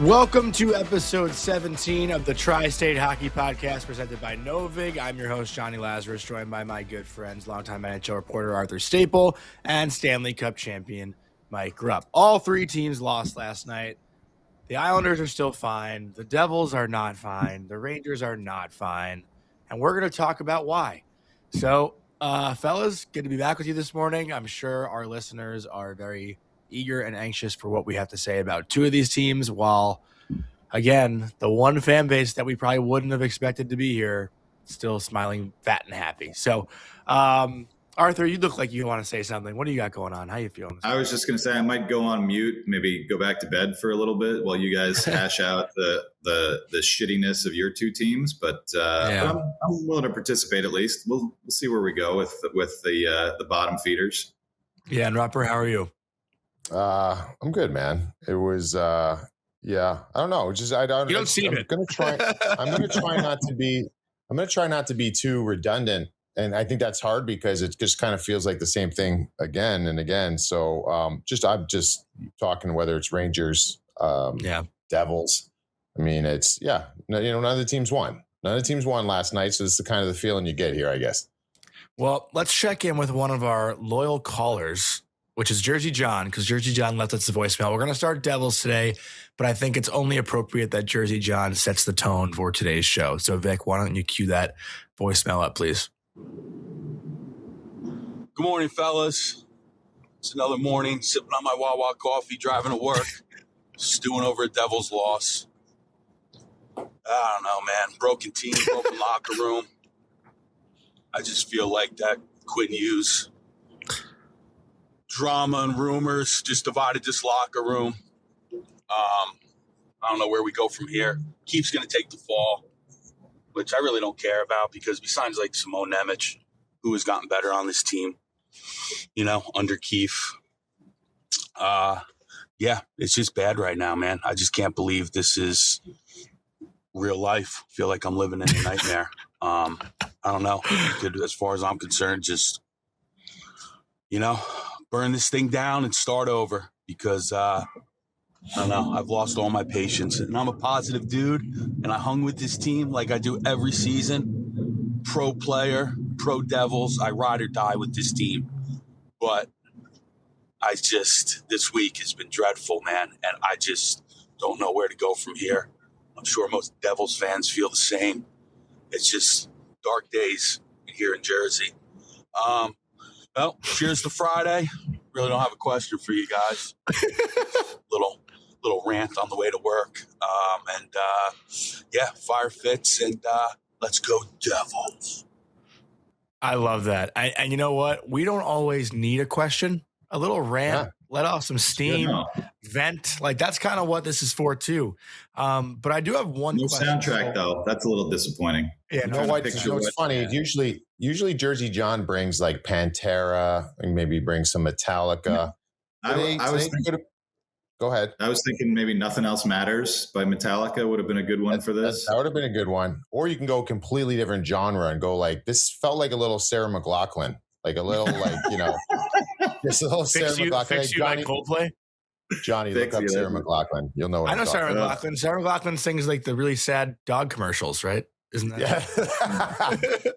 Welcome to episode 17 of the Tri-State Hockey Podcast presented by Novig. I'm your host, Jonny Lazarus, joined by my good friends, longtime NHL reporter Arthur Staple and Stanley Cup champion Mike Rupp. All three teams lost last night. The Islanders are still fine. The Devils are not fine. The Rangers are not fine. And we're going to talk about why. So, fellas, good to be back with you this morning. I'm sure our listeners are very eager and anxious for what we have to say about two of these teams, while, again, the one fan base that we probably wouldn't have expected to be here still smiling fat and happy. So, Arthur, you look like you want to say something. What do you got going on? How you feeling? I was just going to say I might go on mute, maybe go back to bed for a little bit while you guys hash out the shittiness of your two teams. But I'm willing to participate at least. We'll see where we go with the bottom feeders. Yeah, and Rupper, how are you? I'm good, man. It was, I don't know. Just, I don't, you don't seem it. I'm going to try not to be too redundant. And I think that's hard because it just kind of feels like the same thing again and again. So, I'm just talking whether it's Rangers, Devils. I mean, it's, none of the teams won. None of the teams won last night. So this is the kind of the feeling you get here, I guess. Well, let's check in with one of our loyal callers, which is Jersey John, because Jersey John left us a voicemail. We're going to start Devils today, but I think it's only appropriate that Jersey John sets the tone for today's show. So, Vic, why don't you cue that voicemail up, please? Good morning, fellas. It's another morning, sipping on my Wawa coffee, driving to work, stewing over a Devils loss. I don't know, man. Broken team, broken locker room. I just feel like that Quinn Hughes drama and rumors just divided this locker room. I don't know where we go from here. Keefe's going to take the fall, which I really don't care about because besides like Simone Nemec, who has gotten better on this team, under Keefe. It's just bad right now, man. I just can't believe this is real life. I feel like I'm living in a nightmare. I don't know. As far as I'm concerned, just, burn this thing down and start over because, I don't know. I've lost all my patience. And I'm a positive dude, and I hung with this team like I do every season. Pro player, pro Devils. I ride or die with this team. But this week has been dreadful, man. And I just don't know where to go from here. I'm sure most Devils fans feel the same. It's just dark days here in Jersey. Well, cheers to Friday. Really don't have a question for you guys. little rant on the way to work. Fire Fitz and let's go Devils. I love that. And you know what? We don't always need a question. A little rant, let off some steam, vent. Like that's kind of what this is for too. But I do have one question. Soundtrack though. That's a little disappointing. Yeah, it's funny. Usually Jersey John brings like Pantera and maybe brings some Metallica. Go ahead. I was thinking maybe Nothing Else Matters by Metallica would have been a good one for this. That would have been a good one. Or you can go completely different genre and go like, this felt like a little Sarah McLachlan. Like a little just a little Sarah McLachlan. Fix you like Coldplay? Johnny, look up Sarah McLachlan. You'll know what I know Sarah McLachlan. Sarah McLachlan sings like the really sad dog commercials, right? Isn't that? Yeah.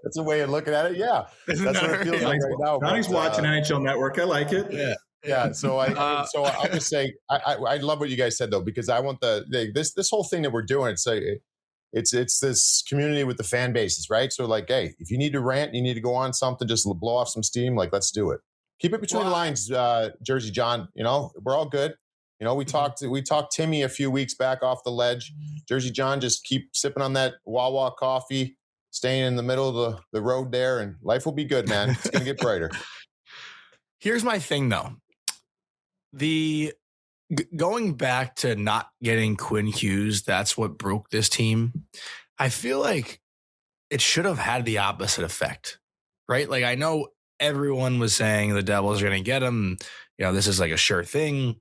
That's a way of looking at it. Yeah. That's what it feels like right now. Johnny's watching NHL Network. I like it. Yeah. Yeah, so I'll just say I love what you guys said though, because I want this whole thing that we're doing. It's this community with the fan bases, right? So like, hey, if you need to rant, you need to go on something, just blow off some steam. Like, let's do it. Keep it between the lines, Jersey John. We're all good. We talked Timmy a few weeks back off the ledge. Jersey John, just keep sipping on that Wawa coffee, staying in the middle of the road there, and life will be good, man. It's gonna get brighter. Here's my thing though. Going back to not getting Quinn Hughes, that's what broke this team. I feel like it should have had the opposite effect, right? Like I know everyone was saying the Devils are going to get him. This is like a sure thing.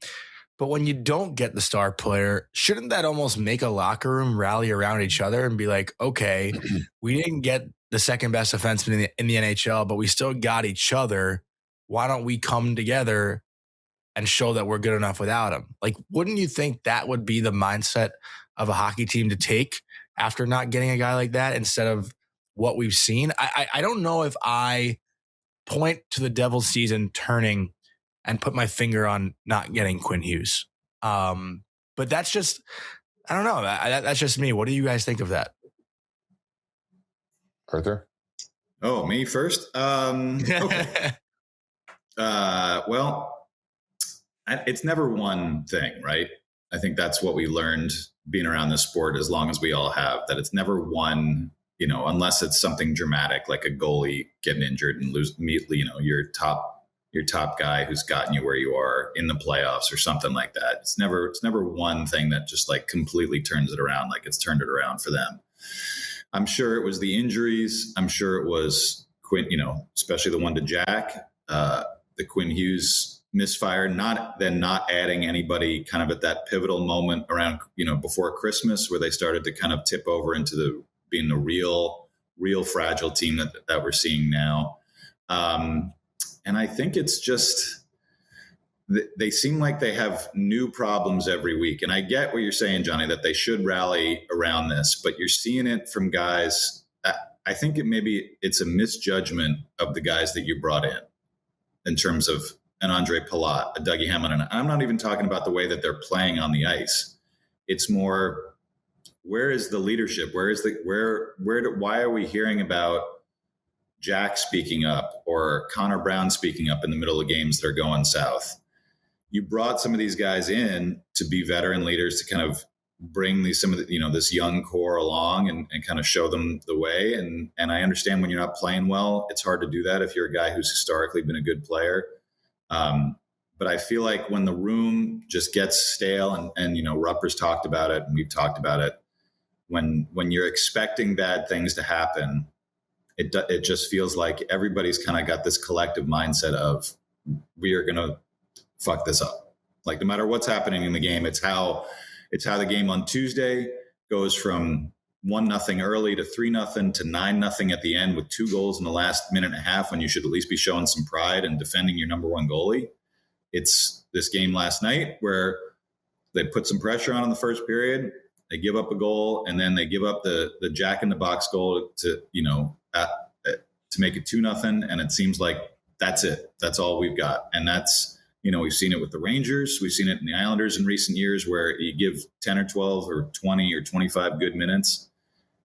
But when you don't get the star player, shouldn't that almost make a locker room rally around each other and be like, okay, we didn't get the second best defenseman in the NHL, but we still got each other. Why don't we come together and show that we're good enough without him. Like, wouldn't you think that would be the mindset of a hockey team to take after not getting a guy like that instead of what we've seen? I don't know if I point to the Devils season turning and put my finger on not getting Quinn Hughes. But that's just, I don't know. That's just me. What do you guys think of that? Arthur? Oh, me first? Okay. Well, it's never one thing, right? I think that's what we learned being around this sport as long as we all have, that it's never one, unless it's something dramatic, like a goalie getting injured and lose immediately, your top guy who's gotten you where you are in the playoffs or something like that. It's never one thing that just like completely turns it around, like it's turned it around for them. I'm sure it was the injuries. I'm sure it was Quinn, especially the one to Jack, the Quinn Hughes misfire, not adding anybody kind of at that pivotal moment around, before Christmas where they started to kind of tip over into being the real fragile team that we're seeing now. And I think it's just, they seem like they have new problems every week. And I get what you're saying, Johnny, that they should rally around this, but you're seeing it from guys. I think it's a misjudgment of the guys that you brought in terms of an Andre Palat, a Dougie Hamilton. I'm not even talking about the way that they're playing on the ice. It's more, where is the leadership? Why are we hearing about Jack speaking up or Connor Brown speaking up in the middle of games that are going south? You brought some of these guys in to be veteran leaders to kind of bring this young core along and kind of show them the way. And I understand when you're not playing well, it's hard to do that if you're a guy who's historically been a good player. But I feel like when the room just gets stale and Rupper's talked about it and we've talked about it, when you're expecting bad things to happen, it just feels like everybody's kind of got this collective mindset of, we are going to fuck this up. Like no matter what's happening in the game, it's how the game on Tuesday goes from 1-0 early to 3-0 to 9-0 at the end with 2 goals in the last minute and a half, when you should at least be showing some pride and defending your number one goalie. It's this game last night where they put some pressure on in the first period. They give up a goal, and then they give up the Jack in the box goal to make it 2-0. And it seems like that's it. That's all we've got. And that's, we've seen it with the Rangers. We've seen it in the Islanders in recent years, where you give 10 or 12 or 20 or 25 good minutes,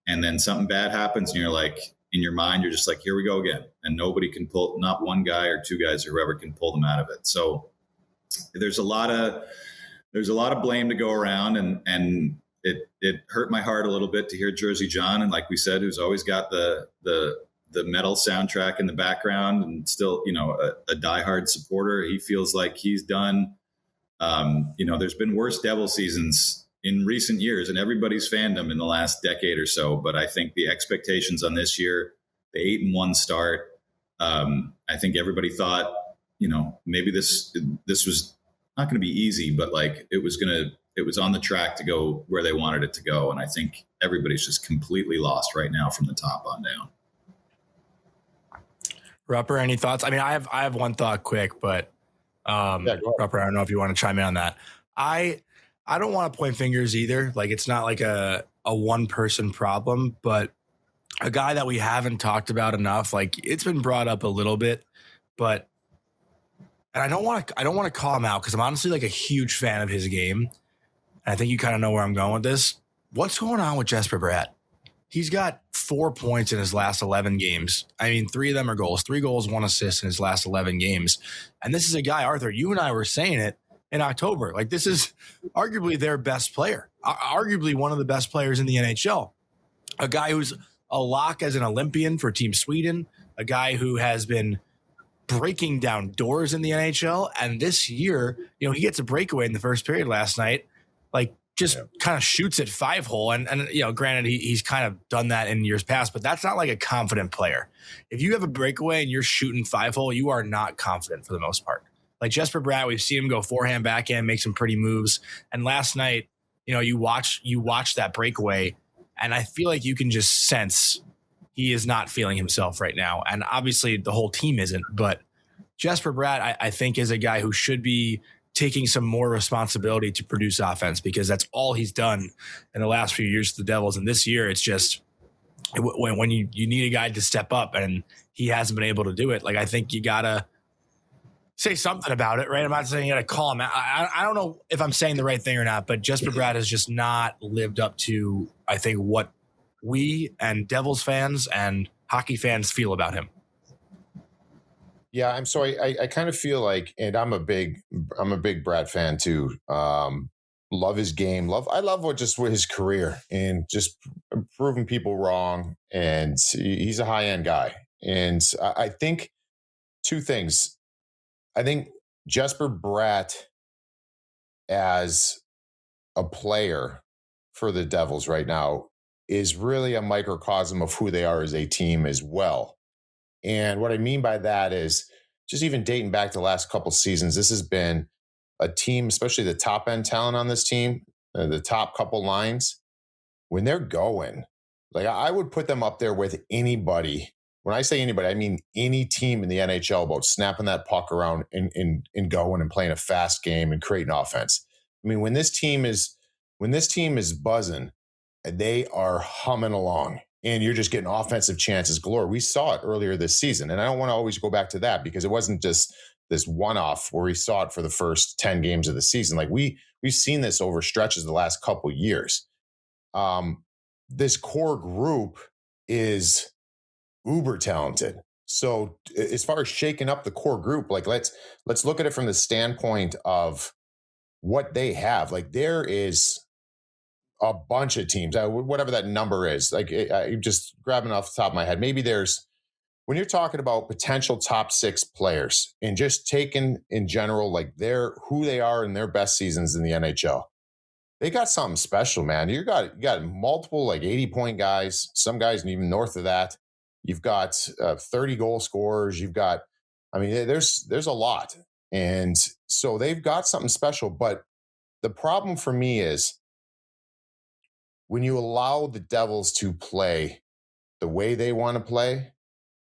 and then something bad happens, and you're like, in your mind, you're just like, here we go again. And nobody can pull, not one guy or 2 guys or whoever can pull them out of it. So there's a lot of blame to go around, and it hurt my heart a little bit to hear Jersey John, and like we said, who's always got the metal soundtrack in the background and still, a diehard supporter. He feels like he's done. There's been worse Devil seasons in recent years in everybody's fandom in the last decade or so. But I think the expectations on this year, the 8-1 start, I think everybody thought, maybe this was not going to be easy, but like it was on the track to go where they wanted it to go. And I think everybody's just completely lost right now from the top on down. Rupper, any thoughts? I mean, I have one thought quick, but Rupper, I don't know if you want to chime in on that. I don't want to point fingers either. Like, it's not like a one person problem, but a guy that we haven't talked about enough. Like, it's been brought up a little bit, but and I don't want to call him out because I'm honestly like a huge fan of his game. And I think you kind of know where I'm going with this. What's going on with Jesper Bratt? He's got 4 points in his last 11 games. I mean, 3 of them are goals. 3 goals, 1 assist in his last 11 games. And this is a guy, Arthur, you and I were saying it in October. Like, this is arguably their best player, arguably one of the best players in the NHL. A guy who's a lock as an Olympian for Team Sweden, a guy who has been breaking down doors in the NHL. And this year, he gets a breakaway in the first period last night. Like, just kind of shoots at 5-hole. And granted, he's kind of done that in years past, but that's not like a confident player. If you have a breakaway and you're shooting 5-hole, you are not confident for the most part. Like Jesper Bratt, we've seen him go forehand, backhand, make some pretty moves. And last night, you watch that breakaway, and I feel like you can just sense he is not feeling himself right now. And obviously the whole team isn't, but Jesper Bratt, I think, is a guy who should be taking some more responsibility to produce offense, because that's all he's done in the last few years with the Devils. And this year, it's just when you need a guy to step up and he hasn't been able to do it. Like, I think you got to say something about it, right? I'm not saying you got to call him out. I don't know if I'm saying the right thing or not, but Jesper Bratt has just not lived up to, I think, what we and Devils fans and hockey fans feel about him. Yeah, I kind of feel like, and I'm a big Bratt fan too. Love his game. I love what his career and just proving people wrong. And he's a high end guy. And I think two things. I think Jesper Bratt as a player for the Devils right now is really a microcosm of who they are as a team as well. And what I mean by that is, just even dating back to the last couple seasons, this has been a team, especially the top end talent on this team, the top couple lines, when they're going, like, I would put them up there with anybody. When I say anybody, I mean any team in the NHL about snapping that puck around and going and playing a fast game and creating offense. I mean, when this team is buzzing, they are humming along. And you're just getting offensive chances galore. We saw it earlier this season. And I don't want to always go back to that, because it wasn't just this one-off where we saw it for the first 10 games of the season. Like, we've seen this over stretches the last couple of years. This core group is uber talented. So as far as shaking up the core group, like, let's look at it from the standpoint of what they have. Like, there is a bunch of teams, whatever that number is, like, I'm just grabbing off the top of my head. Maybe there's, when you're talking about potential top 6 players and just taking in general, like, who they are in their best seasons in the NHL, they got something special, man. You got multiple, like, 80-point guys, some guys even north of that. You've got 30 goal scorers. You've got, I mean, there's a lot. And so they've got something special. But the problem for me is, when you allow the Devils to play the way they want to play,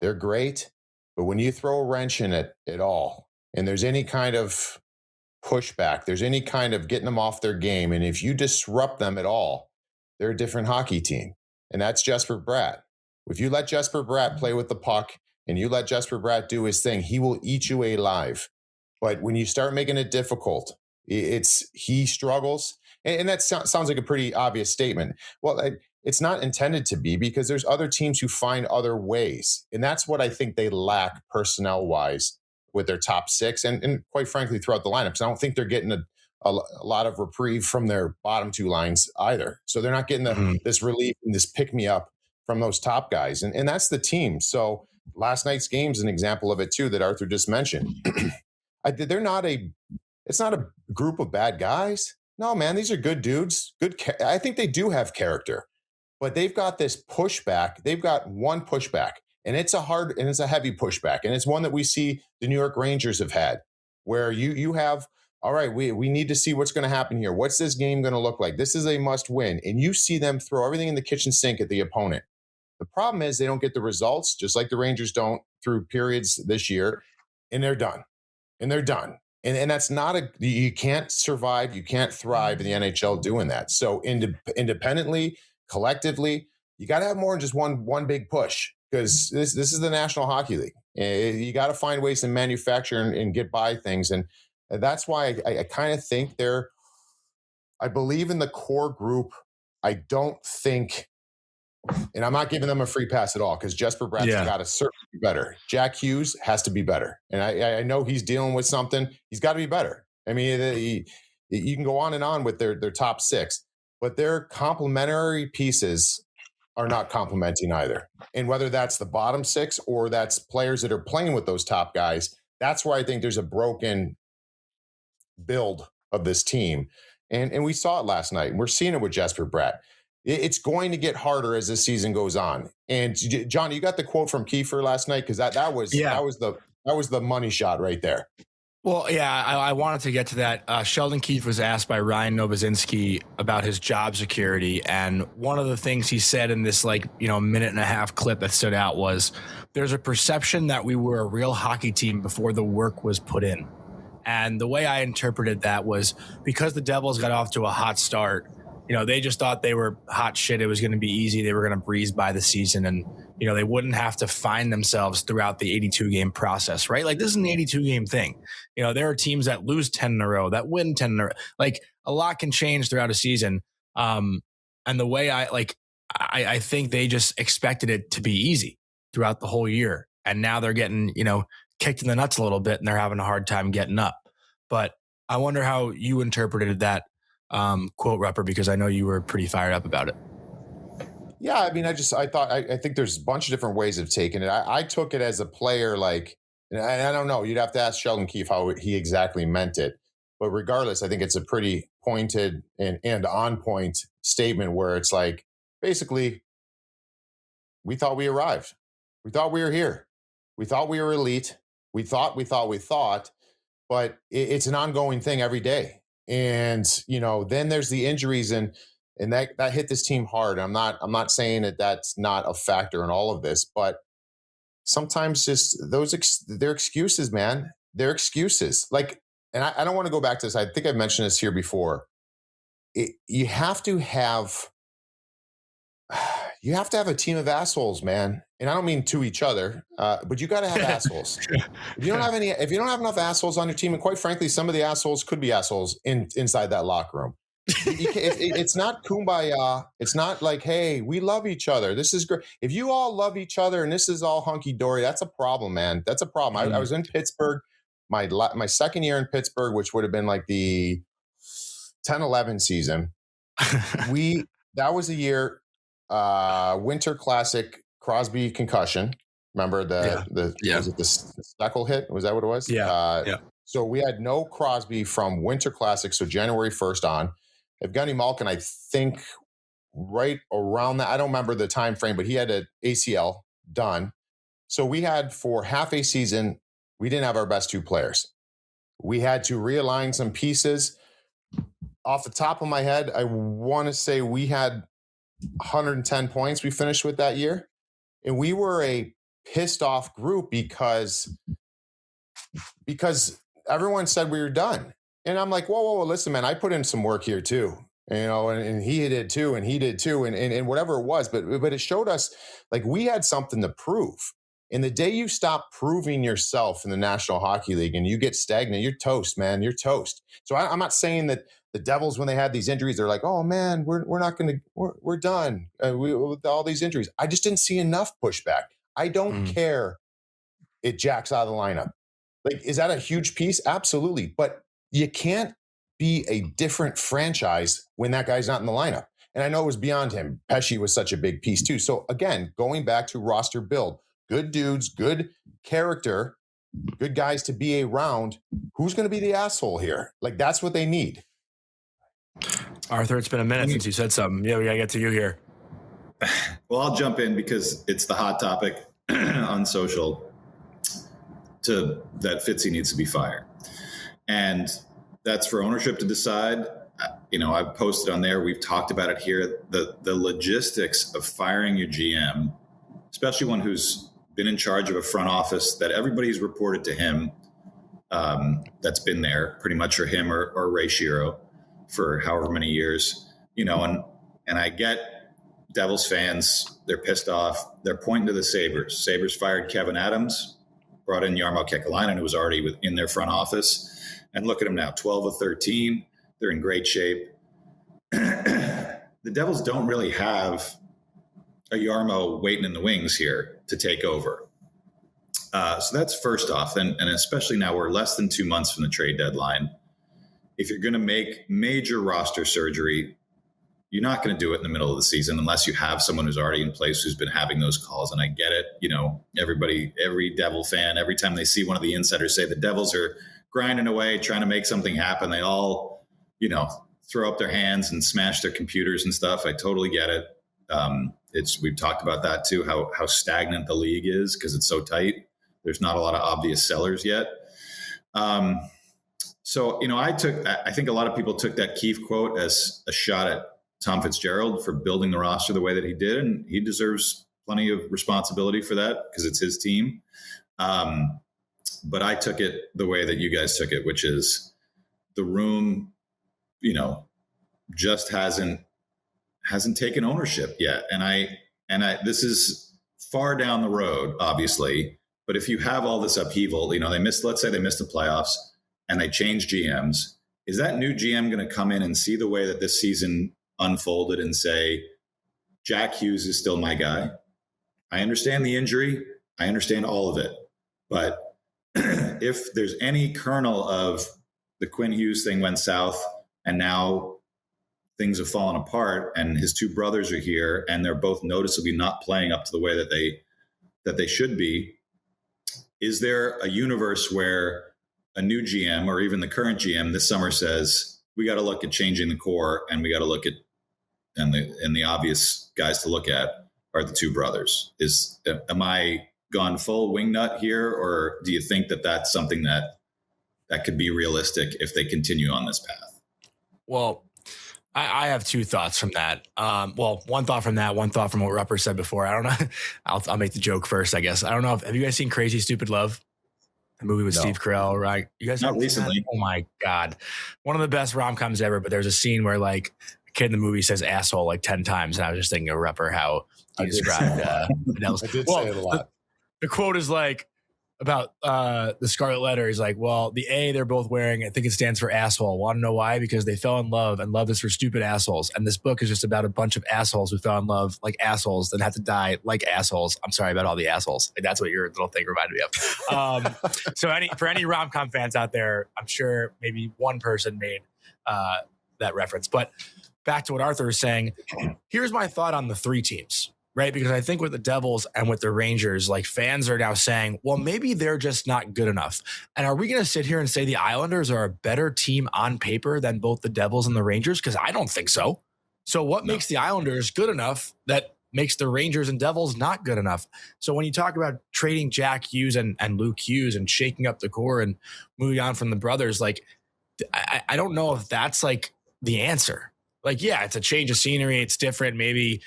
they're great. But when you throw a wrench in it at all, and there's any kind of pushback, there's any kind of getting them off their game, and if you disrupt them at all, they're a different hockey team. And that's Jesper Bratt. If you let Jesper Bratt play with the puck and you let Jesper Bratt do his thing, he will eat you alive. But when you start making it difficult, he struggles. And that sounds like a pretty obvious statement. Well, it's not intended to be, because there's other teams who find other ways. And that's what I think they lack personnel-wise with their top 6 and quite frankly, throughout the lineups. I don't think they're getting a lot of reprieve from their bottom 2 lines either. So they're not getting this relief and this pick-me-up from those top guys. And that's the team. So last night's game is an example of it too, that Arthur just mentioned. It's not a group of bad guys. No, man, these are good dudes. I think they do have character, but they've got this pushback. They've got one pushback, and it's a heavy pushback. And it's one that we see the New York Rangers have had, where you have, all right, we need to see what's going to happen here. What's this game going to look like? This is a must win. And you see them throw everything in the kitchen sink at the opponent. The problem is they don't get the results, just like the Rangers don't through periods this year, and they're done. And that's you can't survive, you can't thrive in the NHL doing that. So independently, collectively, you got to have more than just one big push, because this is the National Hockey League. You got to find ways to manufacture and get by things. And that's why I kind of think I believe in the core group. I don't think, and I'm not giving them a free pass at all, because Jesper Bratt's got to certainly be better. Jack Hughes has to be better. And I know he's dealing with something. He's got to be better. I mean, you can go on and on with their top 6, but their complementary pieces are not complementing either. And whether that's the bottom 6 or that's players that are playing with those top guys, that's where I think there's a broken build of this team. And we saw it last night. And we're seeing it with Jesper Bratt. It's going to get harder as this season goes on. And John, you got the quote from Keefe last night, because that was the money shot right there. Well, yeah, I wanted to get to that. Sheldon Keefe was asked by Ryan Novozinski about his job security, and one of the things he said in this minute and a half clip that stood out was, "There's a perception that we were a real hockey team before the work was put in." And the way I interpreted that was because the Devils got off to a hot start, they just thought they were hot shit. It was going to be easy. They were going to breeze by the season, and, they wouldn't have to find themselves throughout the 82 game process, right? Like, this is an 82 game thing. There are teams that lose 10 in a row, that win 10 in a row. Like, a lot can change throughout a season. And the way I think they just expected it to be easy throughout the whole year. And now they're getting, kicked in the nuts a little bit, and they're having a hard time getting up. But I wonder how you interpreted that quote, Rupper, because I know you were pretty fired up about it. Yeah, I mean, I think there's a bunch of different ways of taking it. I took it as a player, and I don't know, you'd have to ask Sheldon Keefe how he exactly meant it. But regardless, I think it's a pretty pointed and on point statement where it's like, basically, we thought we arrived. We thought we were here. We thought we were elite. We thought, but it's an ongoing thing every day. And, then there's the injuries and that hit this team hard. I'm not saying that that's not a factor in all of this, but sometimes just they're excuses, man. They're excuses. Like, and I don't want to go back to this. I think I've mentioned this here before. You have to have a team of assholes, man. And I don't mean to each other, but you got to have assholes. If you don't have enough assholes on your team, and quite frankly, some of the assholes could be assholes inside that locker room. It's not kumbaya. It's not like, hey, we love each other. This is great. If you all love each other and this is all hunky dory, that's a problem, man. That's a problem. I was in Pittsburgh, my second year in Pittsburgh, which would have been like the 10-11 season. That was a year. Winter Classic, Crosby concussion. Remember was it the Steckel hit? Was that what it was? Yeah. So we had no Crosby from Winter Classic, so January 1st on. Evgeny Malkin, I think right around that, I don't remember the time frame, but he had an ACL done. So we had, for half a season, we didn't have our best two players. We had to realign some pieces. Off the top of my head, I want to say we had 110 points we finished with that year. And we were a pissed off group because everyone said we were done. And I'm like, whoa, listen, man, I put in some work here too. And he did too, and he did too, and whatever it was. But it showed us, like, we had something to prove. And the day you stop proving yourself in the National Hockey League and you get stagnant, you're toast, man. You're toast. So I'm not saying that the Devils, when they had these injuries, they're like, oh man, we're done with all these injuries. I just didn't see enough pushback. I don't care. It jacks out of the lineup. Like, is that a huge piece? Absolutely. But you can't be a different franchise when that guy's not in the lineup. And I know it was beyond him. Pesce was such a big piece too. So again, going back to roster build, good dudes, good character, good guys to be around. Who's going to be the asshole here? Like, that's what they need. Arthur, it's been a minute since you said something. Yeah, we got to get to you here. Well, I'll jump in because it's the hot topic on social that Fitzy needs to be fired. And that's for ownership to decide. I've posted on there. We've talked about it here. The logistics of firing your GM, especially one who's been in charge of a front office that everybody's reported to him, that's been there pretty much, or him or Ray Shiro for however many years, and I get Devils fans, they're pissed off. They're pointing to the Sabres. Sabres fired Kevin Adams, brought in Jarmo Kekalainen, who was already in their front office. And look at them now, 12-13. They're in great shape. The Devils don't really have a Jarmo waiting in the wings here to take over. So that's first off. And especially now we're less than 2 months from the trade deadline. If you're going to make major roster surgery, you're not going to do it in the middle of the season unless you have someone who's already in place who's been having those calls. And I get it. Every Devil fan, every time they see one of the insiders say the Devils are grinding away, trying to make something happen, they all, throw up their hands and smash their computers and stuff. I totally get it. We've talked about that too, how stagnant the league is because it's so tight. There's not a lot of obvious sellers yet. So, I think a lot of people took that Keefe quote as a shot at Tom Fitzgerald for building the roster the way that he did. And he deserves plenty of responsibility for that because it's his team. But I took it the way that you guys took it, which is the room, just hasn't taken ownership yet. And I this is far down the road, obviously, but if you have all this upheaval, let's say they missed the playoffs and they change GMs, is that new GM going to come in and see the way that this season unfolded and say, Jack Hughes is still my guy? I understand the injury. I understand all of it. But if there's any kernel of the Quinn Hughes thing went south and now things have fallen apart and his two brothers are here and they're both noticeably not playing up to the way that they should be, is there a universe where a new GM or even the current GM this summer says, we got to look at changing the core and we got to look at, and the obvious guys to look at are the two brothers? Am I gone full wingnut here, or do you think that that's something that could be realistic if they continue on this path? Well, I have two thoughts from that. One thought from that, one thought from what Rupper said before. I don't know. I'll make the joke first, I guess. I don't know. Have you guys seen Crazy Stupid Love? The movie with Steve Carell, right? You guys not recently. Oh my God. One of the best rom-coms ever, but there's a scene where like a kid in the movie says asshole like 10 times. And I was just thinking of Rupper, how he described I did say it a lot. The quote is like about the Scarlet Letter. He's like, well, the A they're both wearing, I think it stands for asshole. Want to know why? Because they fell in love, and love is for stupid assholes. And this book is just about a bunch of assholes who fell in love like assholes, then had to die like assholes. I'm sorry about all the assholes. Like, that's what your little thing reminded me of. So for any rom-com fans out there, I'm sure maybe one person made that reference. But back to what Arthur is saying, here's my thought on the three teams. Right, because I think with the Devils and with the Rangers, like fans are now saying, well, maybe they're just not good enough. And are we going to sit here and say the Islanders are a better team on paper than both the Devils and the Rangers? Because I don't think so. So what makes the Islanders good enough that makes the Rangers and Devils not good enough? So when you talk about trading Jack Hughes and Luke Hughes and shaking up the core and moving on from the brothers, like I don't know if that's like the answer. Like, yeah, it's a change of scenery. It's different. Maybe,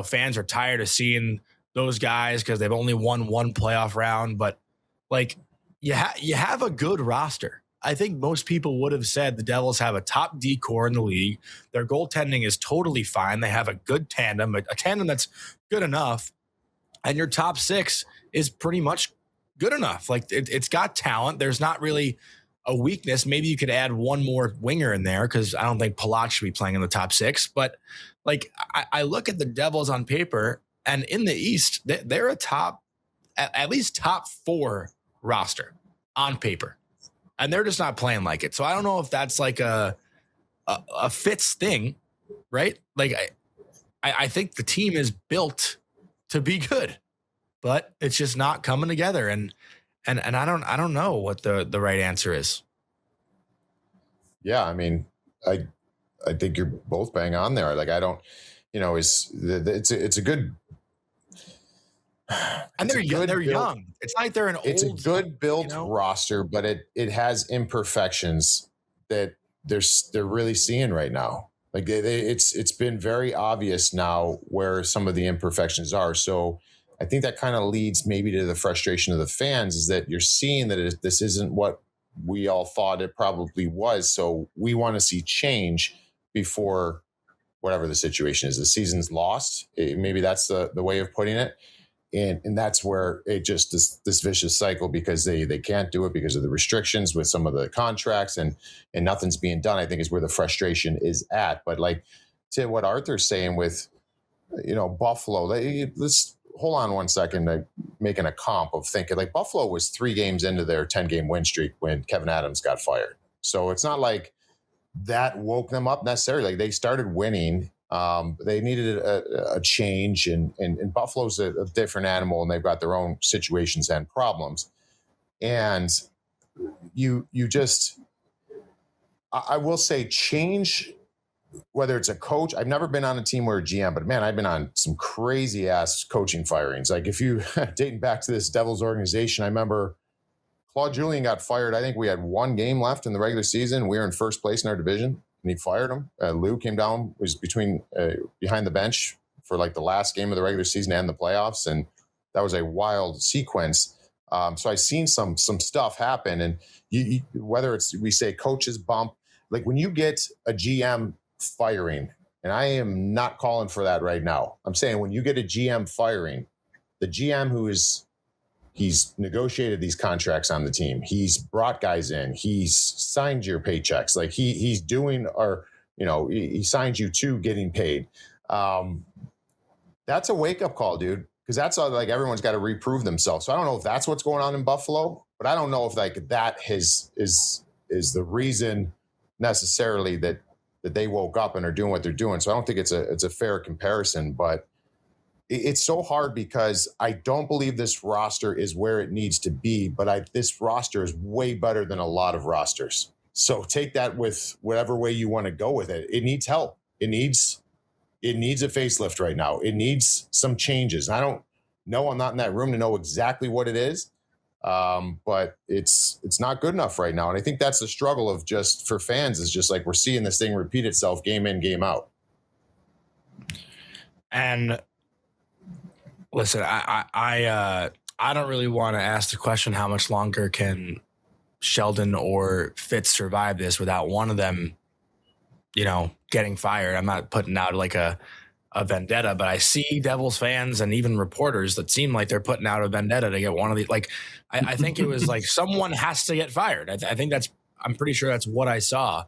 fans are tired of seeing those guys because they've only won one playoff round. But, like, you have a good roster. I think most people would have said the Devils have a top D core in the league. Their goaltending is totally fine. They have a good tandem, a tandem that's good enough. And your top six is pretty much good enough. Like, it's got talent. There's not really a weakness. Maybe you could add one more winger in there because I don't think Palat should be playing in the top six. But like I look at the Devils on paper, and in the East, they're a top, at least top four roster on paper, and they're just not playing like it. So I don't know if that's like a Fitz thing, right? Like I think the team is built to be good, but it's just not coming together. And I don't know what the right answer is. Yeah, I mean, I think you're both bang on there. Like I don't, it's a good. And they're young. It's like they're an old. It's a good built roster, but it has imperfections that they're really seeing right now. Like it's been very obvious now where some of the imperfections are. So I think that kind of leads maybe to the frustration of the fans, is that you're seeing that this isn't what we all thought it probably was. So we want to see change before whatever the situation is. The season's lost. Maybe that's the way of putting it. And that's where it just this vicious cycle, because they can't do it because of the restrictions with some of the contracts and nothing's being done, I think is where the frustration is at. But like to what Arthur's saying with, Buffalo, let's hold on one second to making a comp of thinking like Buffalo was 3 games into their 10-game win streak when Kevin Adams got fired. So it's not like that woke them up necessarily. Like they started winning. They needed a change, and Buffalo's a different animal, and they've got their own situations and problems. And you just, I will say, change, whether it's a coach. I've never been on a team where a GM, but man, I've been on some crazy ass coaching firings. Like if you dating back to this Devils organization, I remember Claude Julien got fired. I think we had 1 game left in the regular season. We were in first place in our division, and he fired him. Lou came down, was behind the bench for like the last game of the regular season and the playoffs. And that was a wild sequence. So I've seen some stuff happen, and you, whether it's we say coaches bump, like when you get a GM firing, and I am not calling for that right now. I'm saying when you get a GM firing, the GM he's negotiated these contracts on the team, he's brought guys in, he's signed your paychecks, like he's doing, or he signed you to getting paid. That's a wake up call, dude. Because that's like everyone's got to reprove themselves. So I don't know if that's what's going on in Buffalo, but I don't know if like that is the reason necessarily that they woke up and are doing what they're doing. So I don't think it's a fair comparison, but it's so hard because I don't believe this roster is where it needs to be, but this roster is way better than a lot of rosters. So take that with whatever way you want to go with it. It needs help. It needs a facelift right now. It needs some changes. I don't know. I'm not in that room to know exactly what it is, but it's not good enough right now. And I think that's the struggle of just for fans is just like we're seeing this thing repeat itself game in, game out. And listen, I don't really want to ask the question how much longer can Sheldon or Fitz survive this without one of them getting fired. I'm not putting out like a vendetta, but I see Devils fans and even reporters that seem like they're putting out a vendetta to get one of these. Like, I think it was like someone has to get fired. I think I'm pretty sure that's what I saw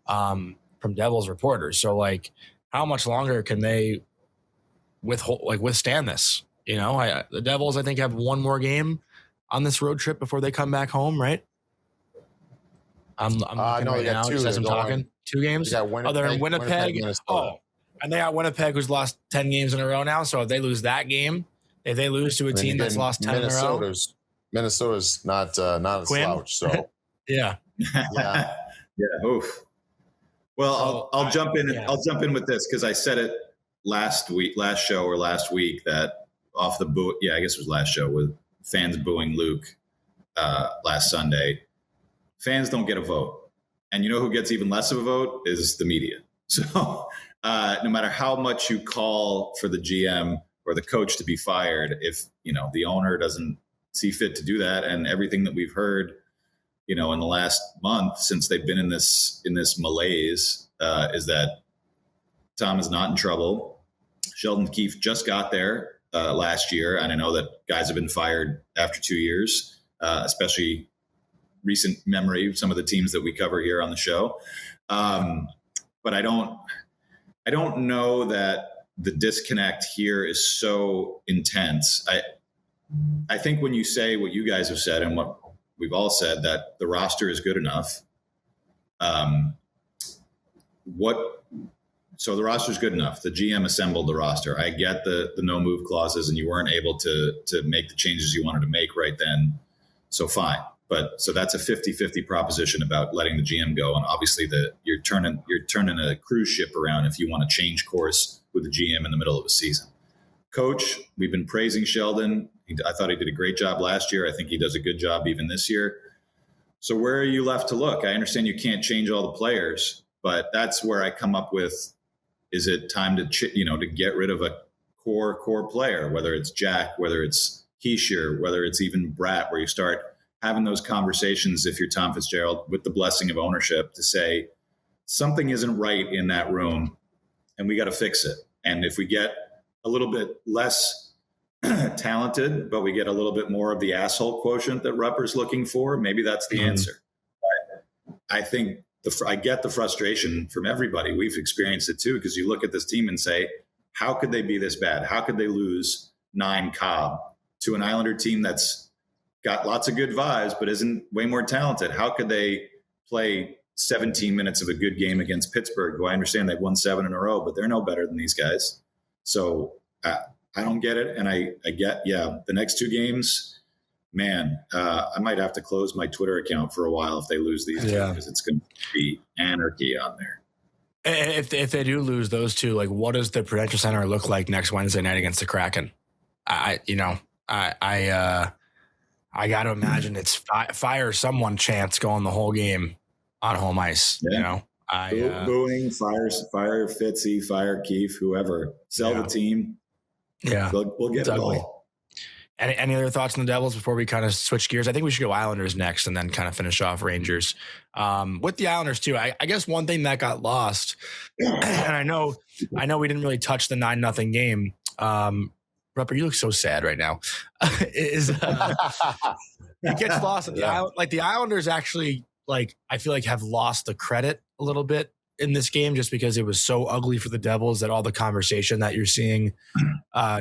from Devils reporters. So like, how much longer can they withstand this? The Devils, I think, have one more game on this road trip before they come back home, right? I'm looking right now, just as I'm talking. 2 games? They're in Winnipeg. And they got Winnipeg, who's lost 10 games in a row now. So if they lose that game, if they lose to a team that's lost 10 in a row. Minnesota's not a Quinn? slouch. So yeah. Yeah. Oof. Well, I'll jump in. Yeah. I'll jump in with this because I said it last week that off the boot. Yeah, I guess it was last show with fans booing Luke last Sunday. Fans don't get a vote. And you know who gets even less of a vote is the media. So no matter how much you call for the GM or the coach to be fired, if, the owner doesn't see fit to do that, and everything that we've heard, in the last month since they've been in this malaise is that Tom is not in trouble. Sheldon Keefe just got there last year. And I know that guys have been fired after 2 years, especially recent memory of some of the teams that we cover here on the show. But I don't know that the disconnect here is so intense. I think when you say what you guys have said and what we've all said, that the roster is good enough. So the roster is good enough. The GM assembled the roster. I get the no move clauses and you weren't able to make the changes you wanted to make right then. So fine. But so that's a 50-50 proposition about letting the GM go. And obviously you're turning a cruise ship around if you want to change course with the GM in the middle of a season. Coach, we've been praising Sheldon. I thought he did a great job last year. I think he does a good job even this year. So where are you left to look? I understand you can't change all the players, but that's where I come up with, is it time to get rid of a core player, whether it's Jack, whether it's Keefe, whether it's even Bratt, where you start having those conversations, if you're Tom Fitzgerald, with the blessing of ownership, to say something isn't right in that room and we got to fix it. And if we get a little bit less talented, but we get a little bit more of the asshole quotient that Rupper's looking for, maybe that's the answer. But I think I get the frustration from everybody. We've experienced it too, because you look at this team and say, how could they be this bad? How could they lose 9 Cobb to an Islander team that's got lots of good vibes, but isn't way more talented? How could they play 17 minutes of a good game against Pittsburgh, who I understand they've won 7 in a row, but they're no better than these guys. So I don't get it. And I get, the next 2 games, man, I might have to close my Twitter account for a while if they lose these two, because it's going to be anarchy on there. If they do lose those 2, like, what does the Prudential Center look like next Wednesday night against the Kraken? I got to imagine it's fire someone chance going the whole game on home ice. Yeah. Booing, fire Fitzy, fire Keefe, whoever. Sell the team. Yeah, we'll get it all. Any other thoughts on the Devils before we kind of switch gears? I think we should go Islanders next and then kind of finish off Rangers. With the Islanders too, I guess one thing that got lost, and I know we didn't really touch the 9-0 game. Rupper, you look so sad right now. It gets lost at the Islanders. Like the Islanders actually, like I feel like have lost the credit a little bit in this game just because it was so ugly for the Devils that all the conversation that you're seeing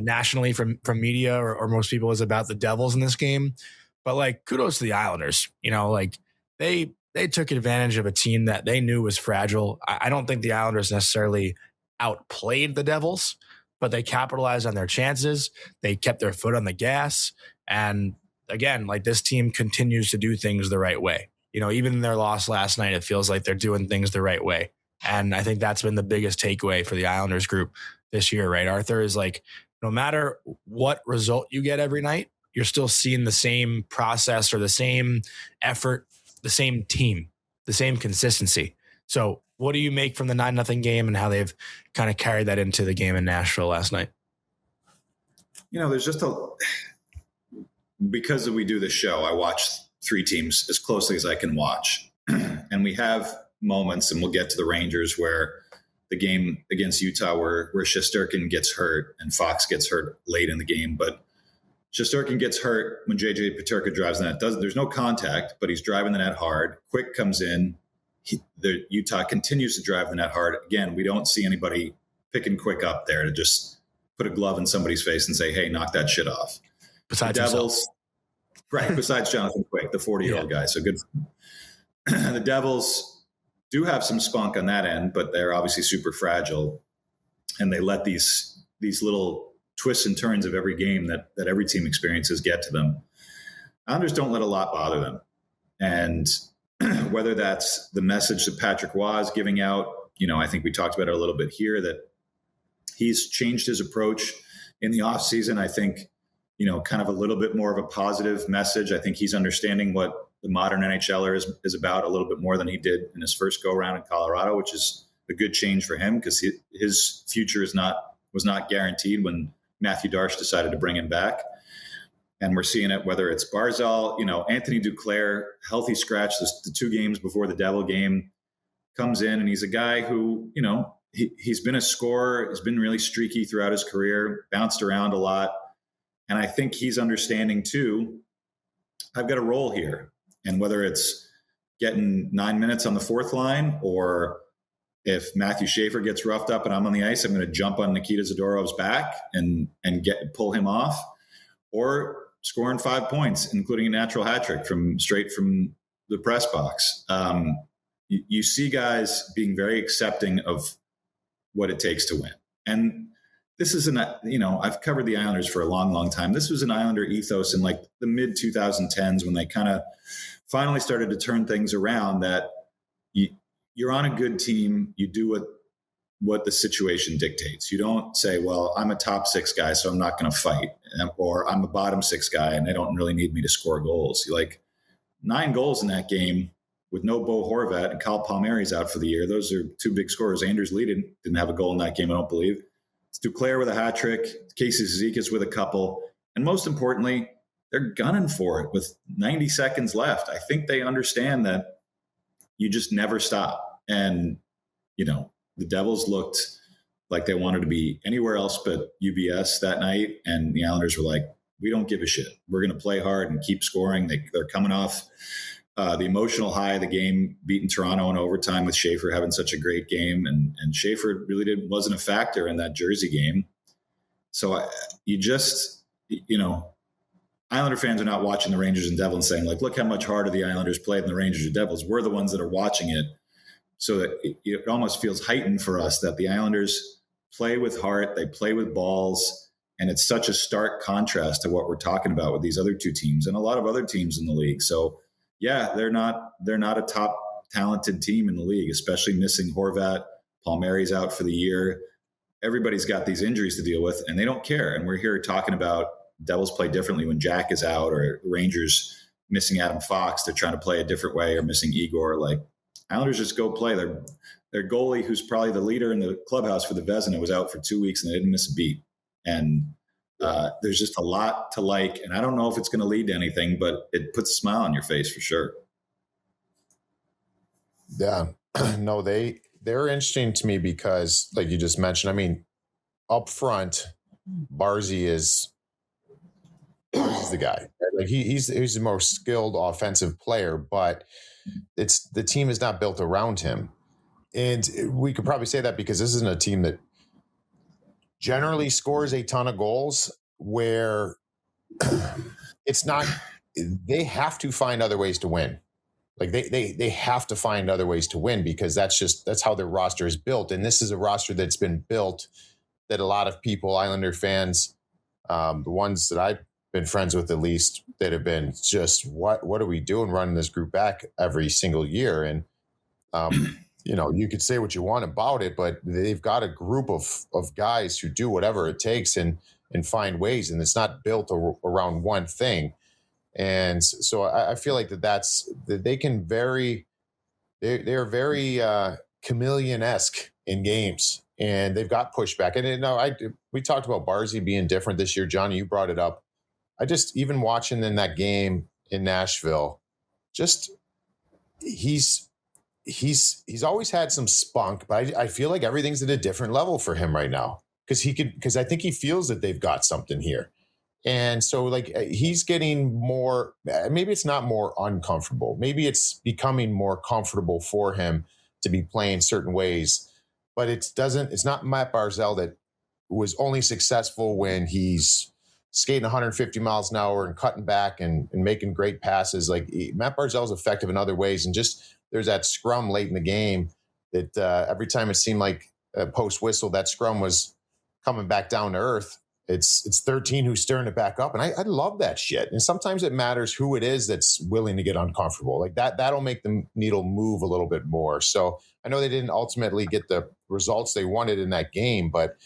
nationally from media or most people is about the Devils in this game. But like kudos to the Islanders, like they took advantage of a team that they knew was fragile. I don't think the Islanders necessarily outplayed the Devils, but they capitalized on their chances. They kept their foot on the gas. And again, like this team continues to do things the right way. Even in their loss last night, it feels like they're doing things the right way. And I think that's been the biggest takeaway for the Islanders group this year, right, Arthur, is like no matter what result you get every night, you're still seeing the same process or the same effort, the same team, the same consistency. So what do you make from the 9-0 game and how they've kind of carried that into the game in Nashville last night? There's just because we do this show, I watch 3 teams as closely as I can watch. And we have moments, and we'll get to the Rangers, where the game against Utah where Shesterkin gets hurt and Fox gets hurt late in the game. But Shesterkin gets hurt when JJ Peterka drives the net. There's no contact, but he's driving the net hard. Quick comes in. The Utah continues to drive the net hard. Again, we don't see anybody picking Quick up there to just put a glove in somebody's face and say, hey, knock that shit off. Besides the Devils, himself. Right, besides Jonathan Quick, the 40-year-old guy. So good. The Devils do have some spunk on that end, but they're obviously super fragile. And they let these little twists and turns of every game that every team experiences get to them. Islanders don't let a lot bother them. And whether that's the message that Patrick Waugh is giving out, I think we talked about it a little bit here, that he's changed his approach in the offseason. I think, kind of a little bit more of a positive message. I think he's understanding what the modern NHLer is about a little bit more than he did in his first go around in Colorado, which is a good change for him because his future was not guaranteed when Matthew Darche decided to bring him back. And we're seeing it, whether it's Barzal, Anthony Duclair, healthy scratch the 2 games before the Devil game, comes in, and he's a guy who, he's been a scorer, has been really streaky throughout his career, bounced around a lot. And I think he's understanding too, I've got a role here. And whether it's getting 9 minutes on the 4th line, or if Matthew Schaefer gets roughed up and I'm on the ice, I'm going to jump on Nikita Zadorov's back and pull him off, or scoring 5 points, including a natural hat trick straight from the press box. You see guys being very accepting of what it takes to win. And this is I've covered the Islanders for a long, long time. This was an Islander ethos in like the mid 2010s when they kind of finally started to turn things around, that you're on a good team. You do what the situation dictates. You don't say, well, I'm a top 6 guy, so I'm not going to fight, or I'm a bottom 6 guy and they don't really need me to score goals. You're like 9 goals in that game with no Bo Horvat, and Kyle Palmieri's out for the year. Those are 2 big scorers. Anders Lee didn't have a goal in that game, I don't believe. It's Duclair with a hat trick, Casey Zizekas with a couple. And most importantly, they're gunning for it with 90 seconds left. I think they understand that you just never stop. And, the Devils looked like they wanted to be anywhere else but UBS that night. And the Islanders were like, we don't give a shit. We're going to play hard and keep scoring. They're coming off the emotional high of the game, beating Toronto in overtime with Schaefer having such a great game. And Schaefer really wasn't a factor in that Jersey game. So Islander fans are not watching the Rangers and Devils saying, like, look how much harder the Islanders played than the Rangers or Devils. We're the ones that are watching it. So that it almost feels heightened for us that the Islanders play with heart, they play with balls, and it's such a stark contrast to what we're talking about with these other 2 teams and a lot of other teams in the league. So, yeah, they're not a top talented team in the league, especially missing Horvat. Palmieri's out for the year. Everybody's got these injuries to deal with, and they don't care. And we're here talking about Devils play differently when Jack is out, or Rangers missing Adam Fox. They're trying to play a different way, or missing Igor. Like, Islanders just go play. Their goalie, who's probably the leader in the clubhouse for the Vezina, was out for 2 weeks and they didn't miss a beat. And There's just a lot to like, and I don't know if it's going to lead to anything, but it puts a smile on your face for sure. Yeah, no, they're interesting to me because, like you just mentioned, I mean, up front, Barzal is the guy. Like he's the most skilled offensive player, but the team is not built around him. And we could probably say that because this isn't a team that generally scores a ton of goals, where it's not, they have to find other ways to win. Like they have to find other ways to win because that's how their roster is built. And this is a roster that's been built that a lot of people, Islander fans, the ones that I've been friends with at least, that have been just, what are we doing running this group back every single year? And, you could say what you want about it, but they've got a group of guys who do whatever it takes and find ways. And it's not built around one thing. And so I feel like that they can they're very chameleon-esque in games, and they've got pushback. And we talked about Barzal being different this year. Johnny, you brought it up. I just, even watching in that game in Nashville, just he's always had some spunk, but I feel like everything's at a different level for him right now because I think he feels that they've got something here. And so, like, he's getting more, maybe it's not more uncomfortable. Maybe it's becoming more comfortable for him to be playing certain ways. But it's not Matt Barzal that was only successful when he's skating 150 miles an hour and cutting back and making great passes. Like, Matt Barzal is effective in other ways. And just, there's that scrum late in the game that every time it seemed like post whistle, that scrum was coming back down to earth. It's 13 who's stirring it back up. And I love that shit. And sometimes it matters who it is that's willing to get uncomfortable. Like that'll make the needle move a little bit more. So I know they didn't ultimately get the results they wanted in that game, but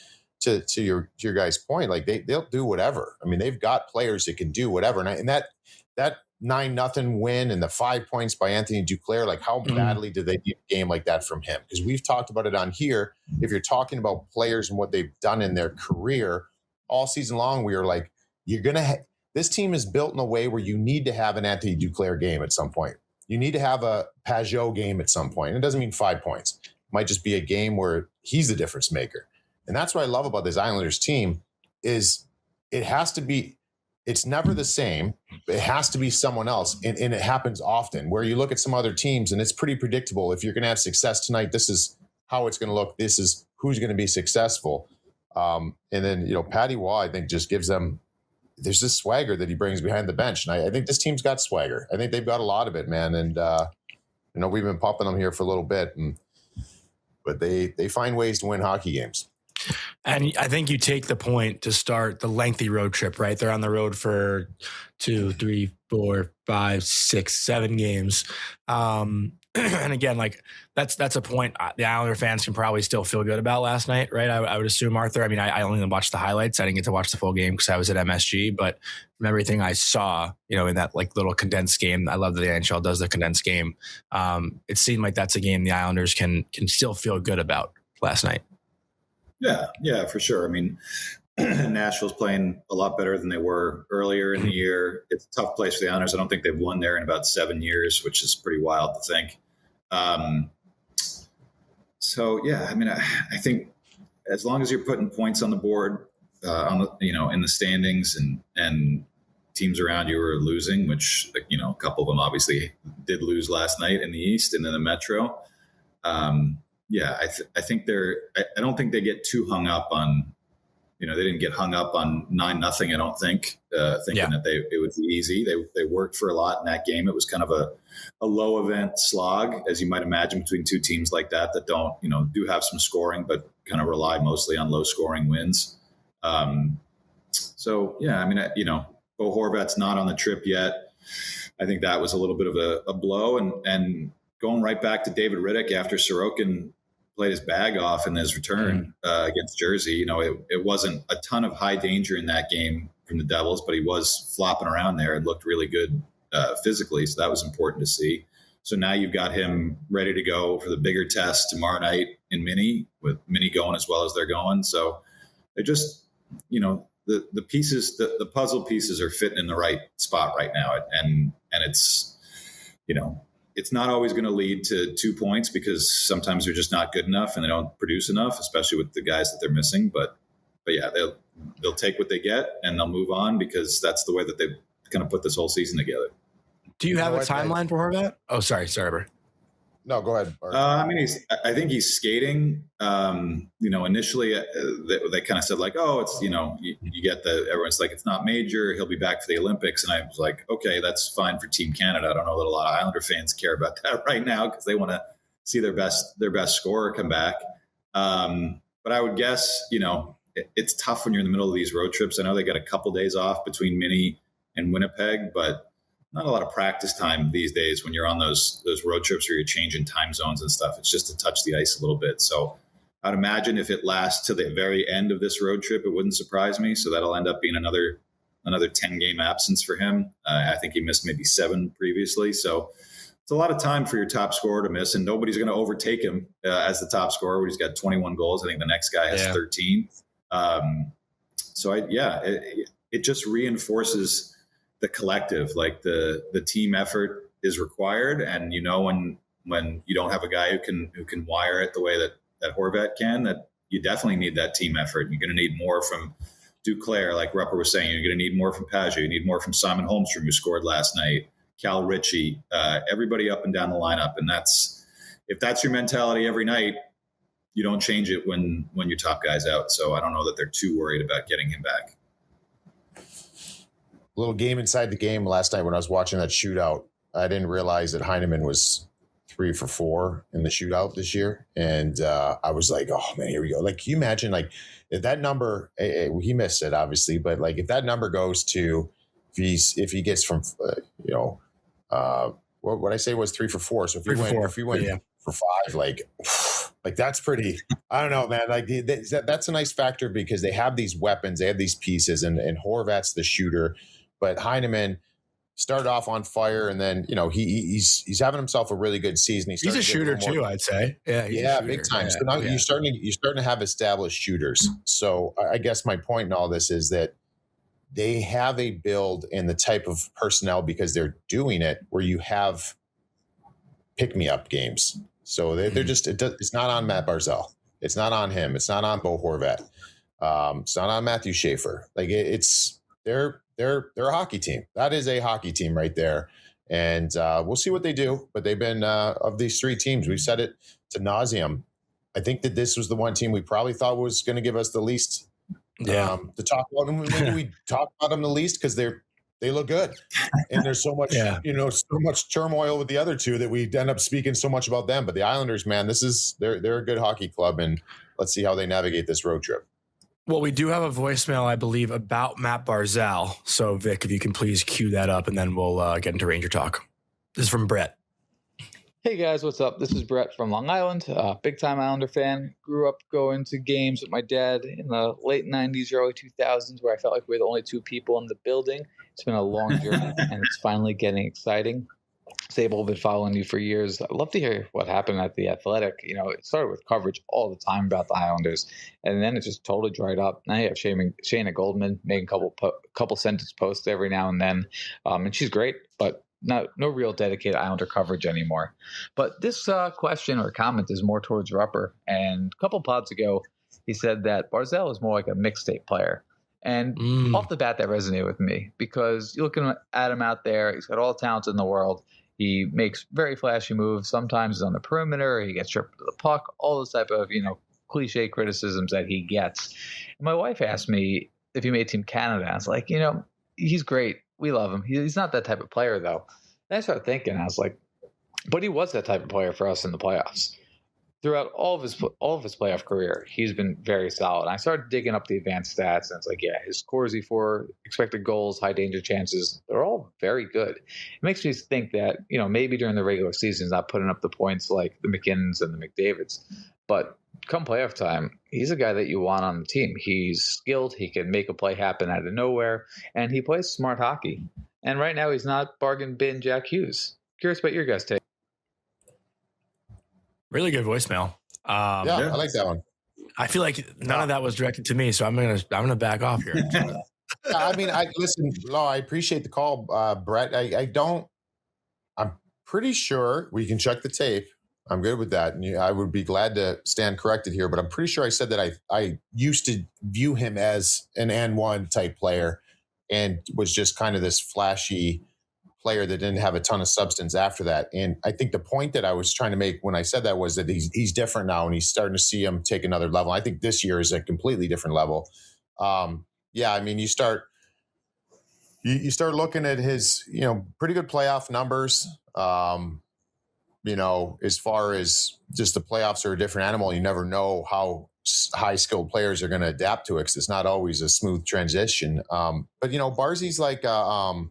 to your guys' point, like they'll do whatever. I mean, they've got players that can do whatever. And that 9-0 win and the 5 points by Anthony Duclair, like how badly did they need a game like that from him? Because we've talked about it on here. If you're talking about players and what they've done in their career, all season long, we were like, this team is built in a way where you need to have an Anthony Duclair game at some point. You need to have a Pajot game at some point. It doesn't mean 5 points. It might just be a game where he's the difference maker. And that's what I love about this Islanders team is it's never the same. It has to be someone else. And it happens often where you look at some other teams and it's pretty predictable. If you're going to have success tonight, this is how it's going to look. This is who's going to be successful. And then, Patty Waugh, I think, just gives them, there's this swagger that he brings behind the bench. And I think this team's got swagger. I think they've got a lot of it, man. And, we've been pumping them here for a little bit, but they find ways to win hockey games. And I think you take the point to start the lengthy road trip, right? They're on the road for 2, 3, 4, 5, 6, 7 games. And again, like that's a point the Islander fans can probably still feel good about last night, right? I would assume, Arthur. I mean, I only watched the highlights. I didn't get to watch the full game because I was at MSG. But from everything I saw, in that like little condensed game, I love that the NHL does the condensed game. It seemed like that's a game the Islanders can still feel good about last night. Yeah, for sure. I mean, Nashville's playing a lot better than they were earlier in the year. It's a tough place for the Islanders. I don't think they've won there in about 7 years, which is pretty wild to think. I think as long as you're putting points on the board, in the standings and teams around you are losing, which, a couple of them obviously did lose last night in the East and in the Metro. I think I don't think they get too hung up on, they didn't get hung up on 9-0. I don't think, thinking that it would be easy. They worked for a lot in that game. It was kind of a low event slog, as you might imagine, between two teams like that don't, do have some scoring, but kind of rely mostly on low scoring wins. Bo Horvat's not on the trip yet. I think that was a little bit of a blow, and going right back to David Riddick after Sorokin played his bag off in his return against Jersey. It wasn't a ton of high danger in that game from the Devils, but he was flopping around there and looked really good physically. So that was important to see. So now you've got him ready to go for the bigger test tomorrow night in Mini, with Mini going as well as they're going. So they're just, the pieces, the puzzle pieces are fitting in the right spot right now. And it's, it's not always going to lead to 2 points because sometimes they're just not good enough and they don't produce enough, especially with the guys that they're missing. But yeah, they'll take what they get and they'll move on because that's the way that they've kind of put this whole season together. Do you have a timeline for Horvat? Oh, sorry, Bert. No, go ahead. I think he's skating. Initially they kind of said like, oh, it's, you get everyone's like, it's not major. He'll be back for the Olympics. And I was like, okay, that's fine for Team Canada. I don't know that a lot of Islander fans care about that right now because they want to see their best scorer come back. But I would guess, it's tough when you're in the middle of these road trips. I know they got a couple days off between Minnie and Winnipeg, but not a lot of practice time these days when you're on those road trips where you're changing time zones and stuff. It's just to touch the ice a little bit. So I'd imagine if it lasts to the very end of this road trip, it wouldn't surprise me. So that'll end up being another 10-game absence for him. I think he missed maybe 7 previously. So it's a lot of time for your top scorer to miss, and nobody's going to overtake him as the top scorer when he's got 21 goals. I think the next guy has 13. It just reinforces the collective, like the team effort is required. And when you don't have a guy who can wire it the way that Horvat can, that you definitely need that team effort. You're going to need more from Duclair, like Rupper was saying. You're going to need more from Pajot. You need more from Simon Holmstrom, who scored last night, Cal Ritchie, everybody up and down the lineup. And if that's your mentality every night, you don't change it when your top guy's out. So I don't know that they're too worried about getting him back. A little game inside the game last night when I was watching that shootout. I didn't realize that Heineman was 3 for 4 in the shootout this year. And I was like, oh man, here we go. Like, can you imagine, like, if that number, he missed it obviously, but like if that number goes to, if he gets from, what I say was 3 for 4. So if he went for 5, like that's pretty, I don't know, man. Like that's a nice factor because they have these weapons, they have these pieces, and Horvat's the shooter. But Heineman started off on fire, and then he's having himself a really good season. He's a shooter too, I'd say. Yeah, big time. So now you're starting to have established shooters. So I guess my point in all this is that they have a build and the type of personnel, because they're doing it, where you have pick-me-up games. So they're just, it's not on Matt Barzal. It's not on him. It's not on Bo Horvat. It's not on Matthew Schaefer. Like they're a hockey team. That is a hockey team right there. And we'll see what they do. But they've been, of these 3 teams, we've said it to nauseum. I think that this was the one team we probably thought was going to give us the least to talk about them. Maybe we talk about them the least because they look good. And there's so much, so much turmoil with the other 2 that we end up speaking so much about them. But the Islanders, man, they're a good hockey club. And let's see how they navigate this road trip. Well, we do have a voicemail, I believe, about Matt Barzal. So, Vic, if you can please cue that up, and then we'll get into Ranger talk. This is from Brett. Hey, guys, what's up? This is Brett from Long Island, big-time Islander fan. Grew up going to games with my dad in the late 90s, early 2000s, where I felt like we were the only 2 people in the building. It's been a long journey, and it's finally getting exciting. Staple, have been following you for years. I'd love to hear what happened at the Athletic. It started with coverage all the time about the Islanders, and then it just totally dried up. Now you have Shayna Goldman making a couple sentence posts every now and then, and she's great, but no real dedicated Islander coverage anymore. But this question or comment is more towards Rupper. And a couple pods ago, he said that Barzal is more like a mixtape player. And off the bat, that resonated with me because you're looking at him out there. He's got all the talent in the world. He makes very flashy moves. Sometimes he's on the perimeter. He gets tripped to the puck. All those type of, cliche criticisms that he gets. And my wife asked me if he made Team Canada. I was like, he's great. We love him. He's not that type of player, though. And I started thinking, I was like, but he was that type of player for us in the playoffs. Throughout all of his playoff career, he's been very solid. I started digging up the advanced stats, and it's like, his Corsi for expected goals, high danger chances, they're all very good. It makes me think that, maybe during the regular season, he's not putting up the points like the McKinnons and the McDavids. But come playoff time, he's a guy that you want on the team. He's skilled. He can make a play happen out of nowhere, and he plays smart hockey. And right now, he's not bargain bin Jack Hughes. Curious about your guys' take. Really good voicemail. I like that one. I feel like none of that was directed to me, so I'm gonna back off here. I mean, listen, Law, I appreciate the call, Brett. I'm pretty sure we can check the tape. I'm good with that. And I would be glad to stand corrected here, but I'm pretty sure I said that I used to view him as an N1 type player and was just kind of this flashy player that didn't have a ton of substance after that. And I think the point that I was trying to make when I said that was that he's different now, and he's starting to see him take another level. I think this year is a completely different level. I mean, you start looking at his, pretty good playoff numbers. As far as just the playoffs are a different animal, you never know how high skilled players are going to adapt to it, because it's not always a smooth transition. But Barzy's like, I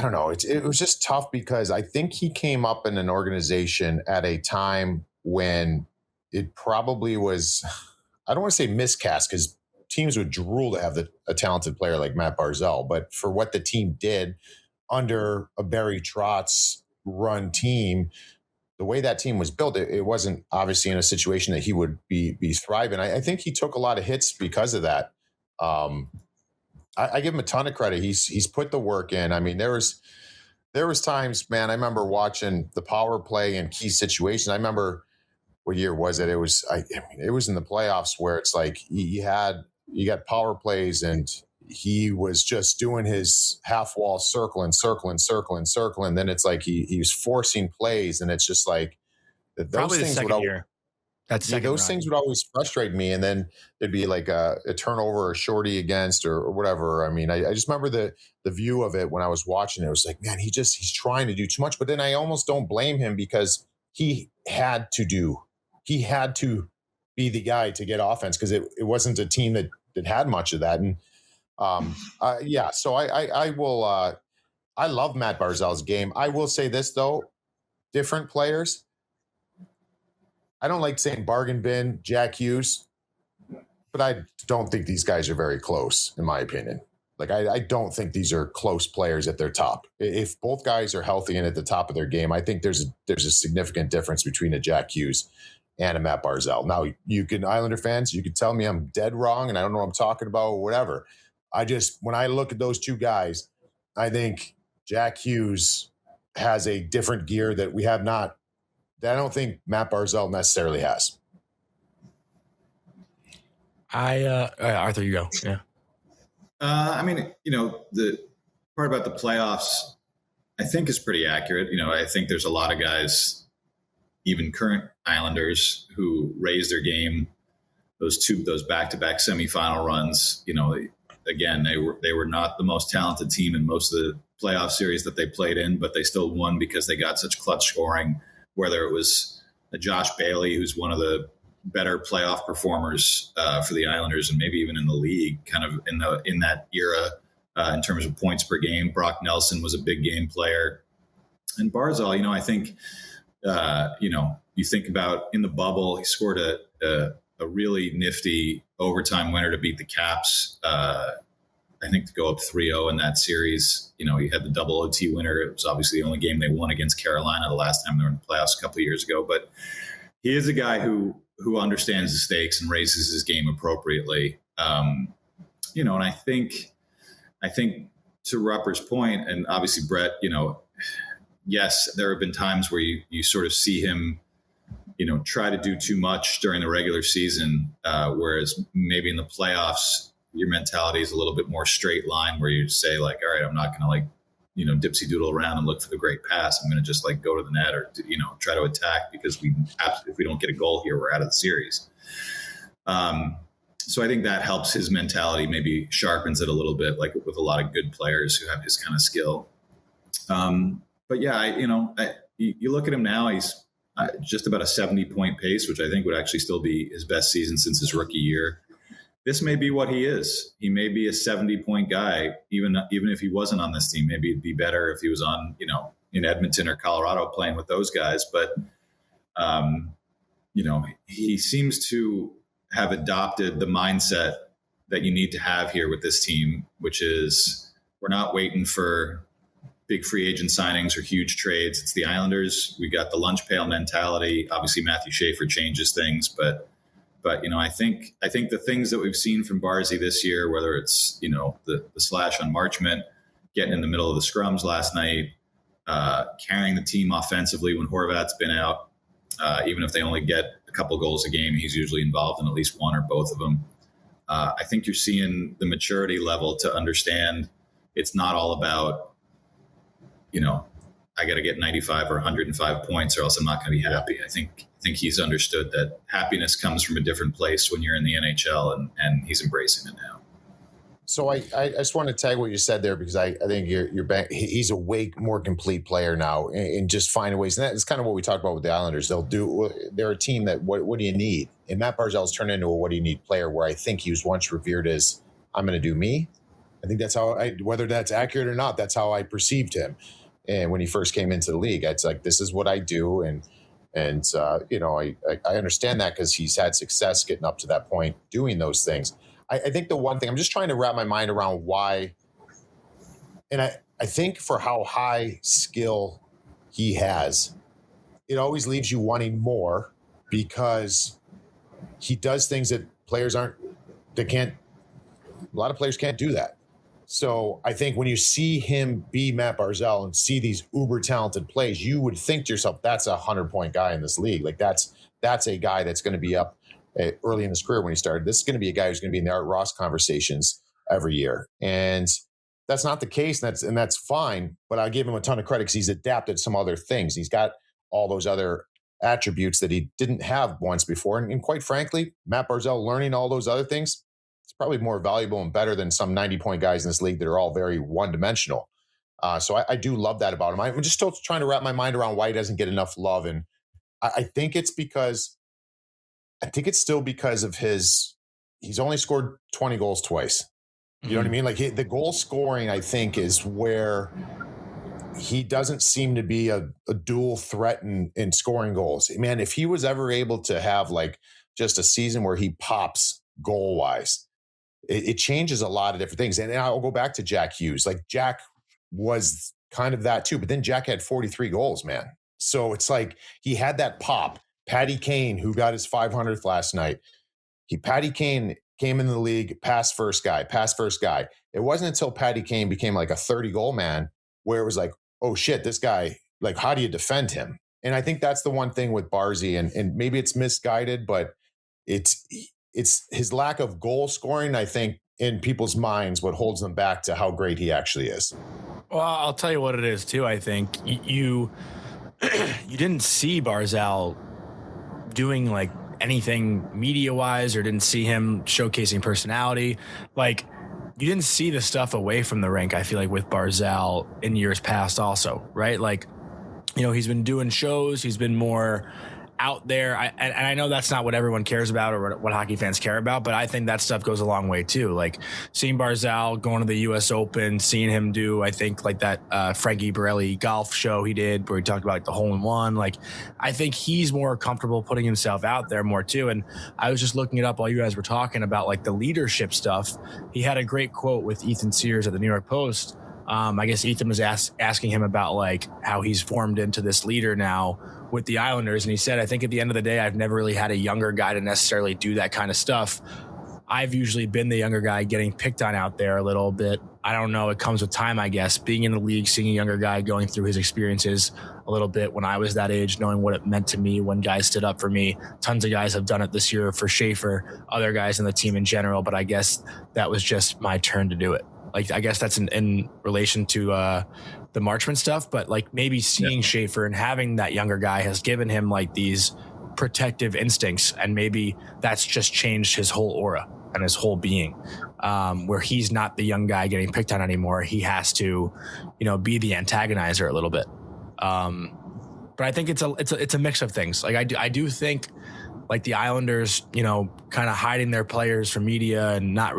don't know. It was just tough because I think he came up in an organization at a time when it probably was, I don't want to say miscast, because teams would drool to have a talented player like Matt Barzal. But for what the team did under a Barry Trotz run team, the way that team was built, it wasn't obviously in a situation that he would be thriving. I think he took a lot of hits because of that. I give him a ton of credit. He's put the work in. I mean, there was times, man, I remember watching the power play in key situations. I remember, what year was it? It was it was in the playoffs where it's like you got power plays and he was just doing his half wall circling. Then it's like he was forcing plays, and it's just like those things would always, things would always frustrate me. And then there'd be like a turnover or shorty against or whatever. I mean, I just remember the view of it when I was watching it. It was like, man, he's trying to do too much. But then I almost don't blame him, because he had to be the guy to get offense, because it wasn't a team that had much of that. And so I will. I love Matt Barzal's game. I will say this though, different players. I don't like saying bargain bin, Jack Hughes, but I don't think these guys are very close, in my opinion. Like I don't think these are close players at their top. If both guys are healthy and at the top of their game, I think there's a significant difference between a Jack Hughes and a Matt Barzal. Now, Islander fans, you can tell me I'm dead wrong and I don't know what I'm talking about or whatever. When I look at those two guys, I think Jack Hughes has a different gear that we have not, that I don't think Matt Barzal necessarily has. Arthur, you go. Yeah. I mean, the part about the playoffs, I think is pretty accurate. I think there's a lot of guys, even current Islanders, who raised their game. Those back-to-back semifinal runs, again, they were not the most talented team in most of the playoff series that they played in, but they still won because they got such clutch scoring, whether it was a Josh Bailey, who's one of the better playoff performers for the Islanders and maybe even in the league, kind of in that era in terms of points per game. Brock Nelson was a big game player. And Barzal, I think, you think about in the bubble, he scored a really nifty overtime winner to beat the Caps. I think to go up 3-0 in that series. He had the double OT winner. It was obviously the only game they won against Carolina the last time they were in the playoffs a couple of years ago. But he is a guy who understands the stakes and raises his game appropriately. And I think to Rupper's point, and obviously Brett, yes, there have been times where you sort of see him, try to do too much during the regular season, whereas maybe in the playoffs, your mentality is a little bit more straight line, where you say like, all right, I'm not going to dipsy doodle around and look for the great pass. I'm going to just go to the net or, try to attack, because if we don't get a goal here, we're out of the series. So I think that helps his mentality, maybe sharpens it a little bit, like with a lot of good players who have his kind of skill. But yeah, you look at him now, he's just about a 70-point pace, which I think would actually still be his best season since his rookie year. This may be what he is. He may be a 70-point guy, even if he wasn't on this team. Maybe it'd be better if he was on, in Edmonton or Colorado playing with those guys. But, he seems to have adopted the mindset that you need to have here with this team, which is we're not waiting for big free agent signings or huge trades. It's the Islanders. We got the lunch pail mentality. Obviously, Matthew Schaefer changes things, but But, I think the things that we've seen from Barzy this year, whether it's, the slash on Marchment, getting in the middle of the scrums last night, carrying the team offensively when Horvat's been out, even if they only get a couple goals a game, he's usually involved in at least one or both of them. I think you're seeing the maturity level to understand it's not all about, I got to get 95 or 105 points or else I'm not going to be happy. I think he's understood that happiness comes from a different place when you're in the NHL, and he's embracing it now. So I just want to tag what you said there, because I think he's a way more complete player now, and just finding ways. And that's kind of what we talked about with the Islanders. They're a team that what do you need? And Matt Barzal's turned into a what do you need player, where I think he was once revered as I'm going to do me. I think that's how whether that's accurate or not, that's how I perceived him. And when he first came into the league, it's like, this is what I do. And I understand that because he's had success getting up to that point, doing those things. I think the one thing, I'm just trying to wrap my mind around why, and I think for how high skill he has, it always leaves you wanting more, because he does things that a lot of players can't do that. So I think when you see him be Matt Barzal and see these uber talented plays, you would think to yourself, that's a 100-point guy in this league. Like that's a guy that's going to be up early in his career when he started. This is going to be a guy who's going to be in the Art Ross conversations every year. And that's not the case. And that's fine, but I give him a ton of credit because he's adapted some other things. He's got all those other attributes that he didn't have once before. And quite frankly, Matt Barzal learning all those other things, it's probably more valuable and better than some 90-point guys in this league that are all very one-dimensional. So I do love that about him. I'm just still trying to wrap my mind around why he doesn't get enough love. And I think it's still because of he's only scored 20 goals twice. You know what I mean? Like the goal scoring, I think, is where he doesn't seem to be a dual threat in scoring goals. Man, if he was ever able to have like just a season where he pops goal-wise, it changes a lot of different things. And I'll go back to Jack Hughes. Like Jack was kind of that too, but then Jack had 43 goals, man. So it's like he had that pop. Patty Kane, who got his 500th last night, Patty Kane came into the league, pass first guy. It wasn't until Patty Kane became like a 30-goal man where it was like, oh shit, this guy, like, how do you defend him? And I think that's the one thing with Barzy, and maybe it's misguided, but it's his lack of goal scoring, I think, in people's minds, what holds them back to how great he actually is. Well, I'll tell you what it is too. I think you didn't see Barzal doing like anything media wise, or didn't see him showcasing personality. Like you didn't see the stuff away from the rink, I feel like, with Barzal in years past also, right? Like, he's been doing shows, he's been more out there. And I know that's not what everyone cares about or what hockey fans care about, but I think that stuff goes a long way too. Like seeing Barzal going to the US Open, seeing him do, I think like that Frankie Borelli golf show he did where he talked about like the hole-in-one. Like I think he's more comfortable putting himself out there more too. And I was just looking it up while you guys were talking about like the leadership stuff. He had a great quote with Ethan Sears at the New York Post. I guess Ethan was asking him about like how he's formed into this leader now with the Islanders. And he said, I think at the end of the day, I've never really had a younger guy to necessarily do that kind of stuff. I've usually been the younger guy getting picked on out there a little bit. I don't know. It comes with time, I guess. Being in the league, seeing a younger guy going through his experiences a little bit when I was that age, knowing what it meant to me when guys stood up for me. Tons of guys have done it this year for Schaefer, other guys in the team in general. But I guess that was just my turn to do it. Like, I guess that's in relation to the Marchment stuff, but like maybe seeing Schaefer and having that younger guy has given him like these protective instincts, and maybe that's just changed his whole aura and his whole being, where he's not the young guy getting picked on anymore. He has to, be the antagonizer a little bit. But I think it's a mix of things. Like I do think like the Islanders, kind of hiding their players from media and not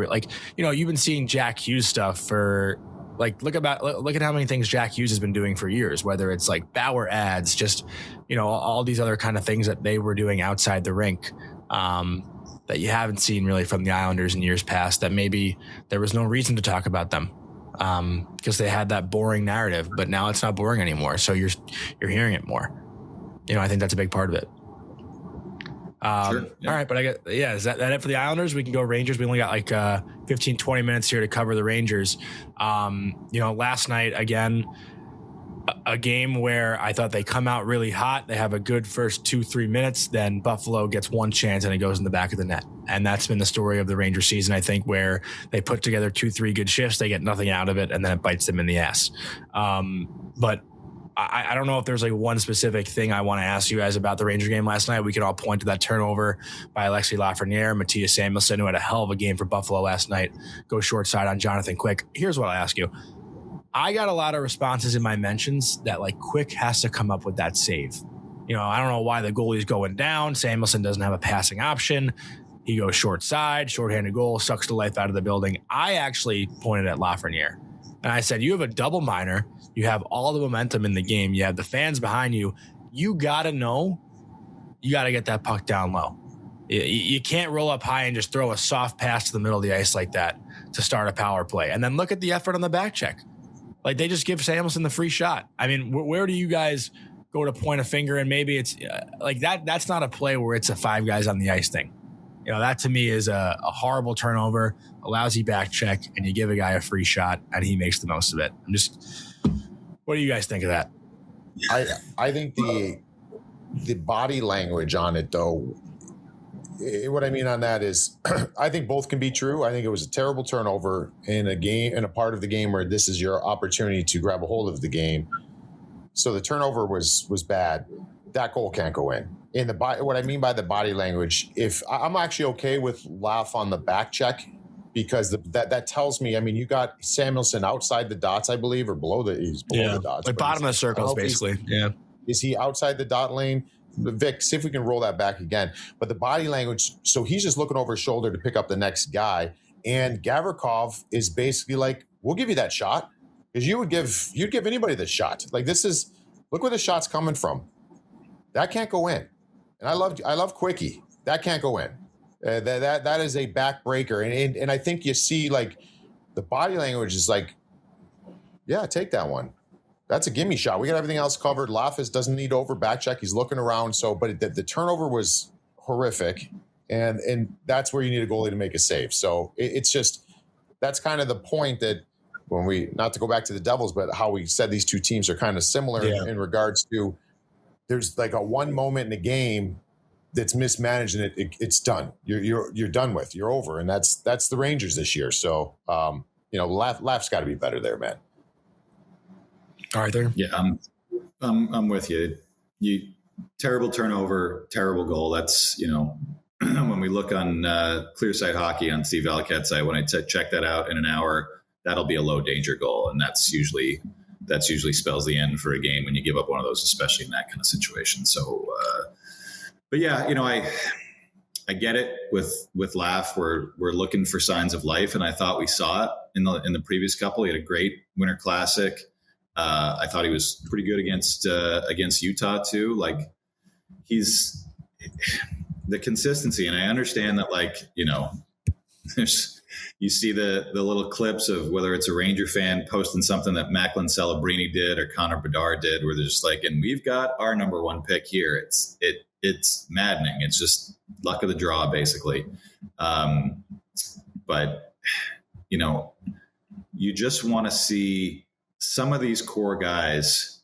you've been seeing Jack Hughes stuff for like, look at how many things Jack Hughes has been doing for years, whether it's like Bauer ads, just, all these other kind of things that they were doing outside the rink, that you haven't seen really from the Islanders in years past, that maybe there was no reason to talk about them, because they had that boring narrative, but now it's not boring anymore. So you're hearing it more. I think that's a big part of it. Sure. Yeah. All right, but is that it for the Islanders? We can go Rangers. We only got like 15, 20 minutes here to cover the Rangers. Last night, again, a game where I thought they come out really hot. They have a good first 2-3 minutes. Then Buffalo gets one chance and it goes in the back of the net. And that's been the story of the Ranger season, I think, where they put together 2-3 good shifts. They get nothing out of it, and then it bites them in the ass. But I don't know if there's like one specific thing I want to ask you guys about the Ranger game last night. We could all point to that turnover by Alexis Lafreniere, Matthias Samuelsson, who had a hell of a game for Buffalo last night, go short side on Jonathan Quick. Here's what I ask you. I got a lot of responses in my mentions that like Quick has to come up with that save. I don't know why the goalie's going down. Samuelsson doesn't have a passing option. He goes short side, shorthanded goal, sucks the life out of the building. I actually pointed at Lafreniere. And I said, you have a double minor. You have all the momentum in the game. You have the fans behind you. You got to know you got to get that puck down low. You can't roll up high and just throw a soft pass to the middle of the ice like that to start a power play. And then look at the effort on the back check. Like they just give Samuelsson the free shot. I mean, where do you guys go to point a finger? And maybe it's like that. That's not a play where it's a 5 guys on the ice thing. That to me is a horrible turnover, a lousy back check, and you give a guy a free shot and he makes the most of it. What do you guys think of that? I think the body language on it, though, what I mean on that is I think both can be true. I think it was a terrible turnover in a part of the game where this is your opportunity to grab a hold of the game. So the turnover was bad. That goal can't go in. What I mean by the body language, if I'm actually okay with Laugh on the back check, because that tells me, I mean, you got Samuelsson outside the dots, I believe, or he's below the dots. Like bottom of the circles, basically. Yeah. Is he outside the dot lane? Vic, see if we can roll that back again. But the body language, so he's just looking over his shoulder to pick up the next guy. And Gavrikov is basically like, we'll give you that shot. Because you'd give anybody the shot. Like look where the shot's coming from. That can't go in. And I love Quickie. That can't go in. That is a backbreaker. And I think you see like the body language is like, yeah, take that one. That's a gimme shot. We got everything else covered. Lafis doesn't need over back check. He's looking around. But the turnover was horrific. And that's where you need a goalie to make a save. So it's just, that's kind of the point that when not to go back to the Devils, but how we said these two teams are kind of similar in regards to, there's like a one moment in the game that's mismanaged and it's done. You're done with. You're over, and that's the Rangers this year. So Laugh's got to be better there, man. Arthur, yeah, I'm with you. Terrible turnover, terrible goal. That's when we look on Clear Sight Hockey on Steve Valiquette's site. When I check that out in an hour, that'll be a low danger goal, and that's usually spells the end for a game when you give up one of those, especially in that kind of situation. So, but yeah, I get it with Laugh. We're looking for signs of life, and I thought we saw it in the previous couple. He had a great Winter Classic. I thought he was pretty good against Utah too. Like he's the consistency, and I understand that. You see the little clips of whether it's a Ranger fan posting something that Macklin Celebrini did or Connor Bedard did, where they're just like, and we've got our number one pick here. It's maddening. It's just luck of the draw, basically. But you just want to see some of these core guys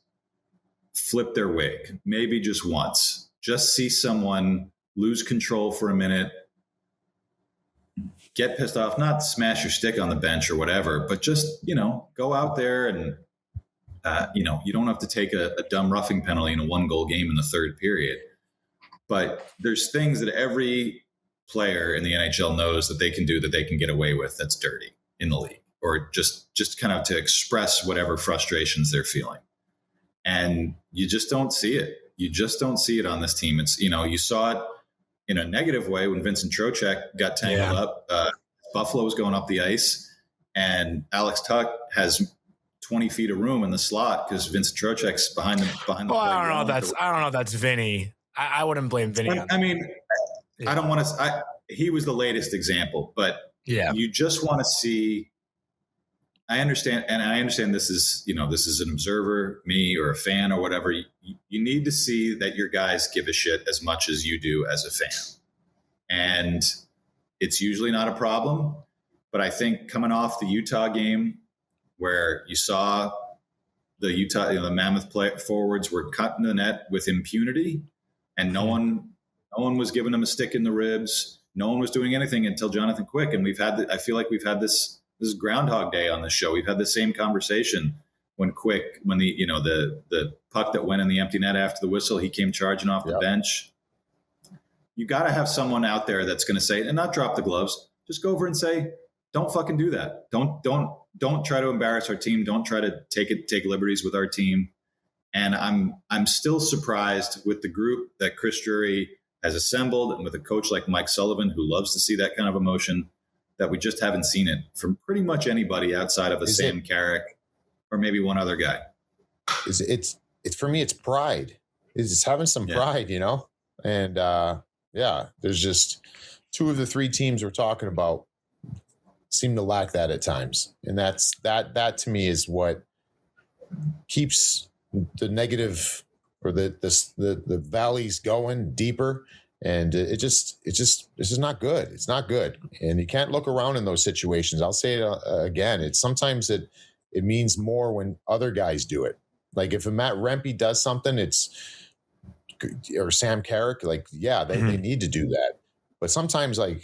flip their wig, maybe just once. Just see someone lose control for a minute, get pissed off, not smash your stick on the bench or whatever, but just, go out there and, you don't have to take a dumb roughing penalty in a 1-goal game in the third period. But there's things that every player in the NHL knows that they can do, that they can get away with, that's dirty in the league, or just kind of to express whatever frustrations they're feeling. And you just don't see it. You just don't see it on this team. It's, you saw it in a negative way when Vincent Trocheck got tangled up. Buffalo was going up the ice, and Alex Tuch has 20 feet of room in the slot because Vincent Trocheck's behind the Well, I don't know if that's Vinny. I wouldn't blame Vinny. I mean, I don't want to. He was the latest example, but you just want to see I understand, and I understand this is an observer, me or a fan or whatever. You need to see that your guys give a shit as much as you do as a fan, and it's usually not a problem. But I think coming off the Utah game, where you saw the Utah, the Mammoth forwards were cutting the net with impunity, and no one was giving them a stick in the ribs. No one was doing anything until Jonathan Quick, and I feel like we've had this. This is Groundhog Day on the show. We've had the same conversation when the puck that went in the empty net after the whistle, he came charging off the bench. You got to have someone out there that's going to say, and not drop the gloves, just go over and say, don't fucking do that. Don't try to embarrass our team. Don't try to take liberties with our team. And I'm still surprised with the group that Chris Drury has assembled, and with a coach like Mike Sullivan, who loves to see that kind of emotion, that we just haven't seen it from pretty much anybody outside of Sam Carrick or maybe one other guy. It's for me, it's pride. It's having some pride, And there's just two of the three teams we're talking about seem to lack that at times. And that to me is what keeps the negative or the valleys going deeper. And this is not good. It's not good. And you can't look around in those situations. I'll say it again. Sometimes it means more when other guys do it. Like if a Matt Rempe does something, or Sam Carrick, they need to do that. But sometimes I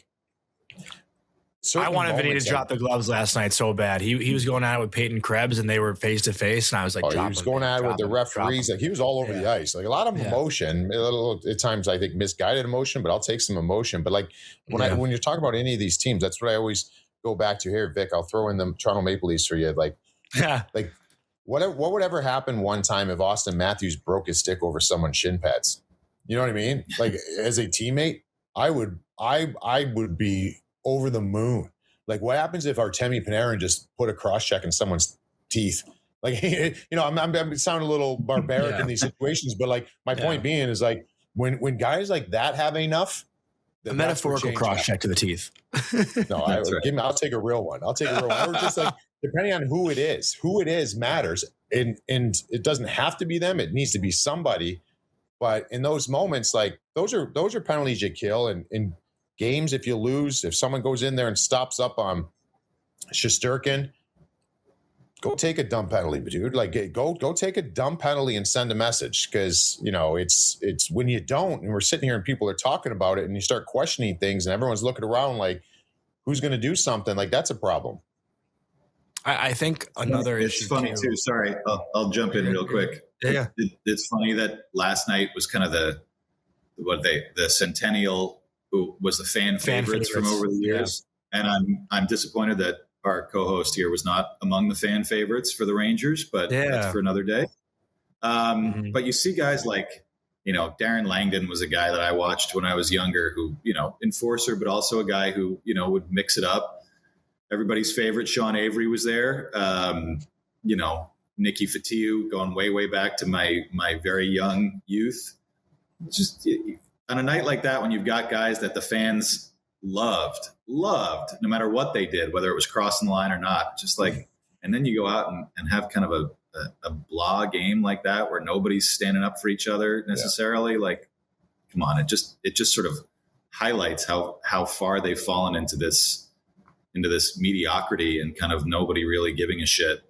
wanted Vinny to drop the gloves last night so bad. He was going at it with Peyton Krebs, and they were face to face, and I was like, he was going at it with the referees. Like he was all over the ice. Like a lot of emotion, a little at times I think misguided emotion, but I'll take some emotion. But when you're talking about any of these teams, that's what I always go back to here, Vic. I'll throw in the Toronto Maple Leafs for you. What would ever happen one time if Austin Matthews broke his stick over someone's shin pads? You know what I mean? Like as a teammate, I would be over the moon. Like what happens if Artemi Panarin just put a cross check in someone's teeth? Like, I'm sounding a little barbaric in these situations, but my point being is when guys like that have enough, a metaphorical cross check to the teeth. No, I'll take a real one. Or just depending on who it is matters. And it doesn't have to be them. It needs to be somebody. But in those moments, those are penalties you kill. And in games, if you lose, if someone goes in there and stops up on Shesterkin, go take a dumb penalty, dude. Go take a dumb penalty and send a message, because it's when you don't, and we're sitting here and people are talking about it, and you start questioning things, and everyone's looking around like, who's going to do something? That's a problem. I think another issue. It's funny too. Sorry, I'll jump in real quick. Yeah, it's funny that last night was kind of the centennial. Who was the fan favorites from over the years. Yeah. And I'm disappointed that our co-host here was not among the fan favorites for the Rangers, but that's for another day. But you see guys like, Darren Langdon was a guy that I watched when I was younger who, enforcer, but also a guy who, would mix it up. Everybody's favorite, Sean Avery, was there. Nicky Fatiu, going way, way back to my very young youth. Just on a night like that, when you've got guys that the fans loved, no matter what they did, whether it was crossing the line or not, and then you go out and have kind of a blah game like that where nobody's standing up for each other necessarily. Come on, it just sort of highlights how far they've fallen into this mediocrity and kind of nobody really giving a shit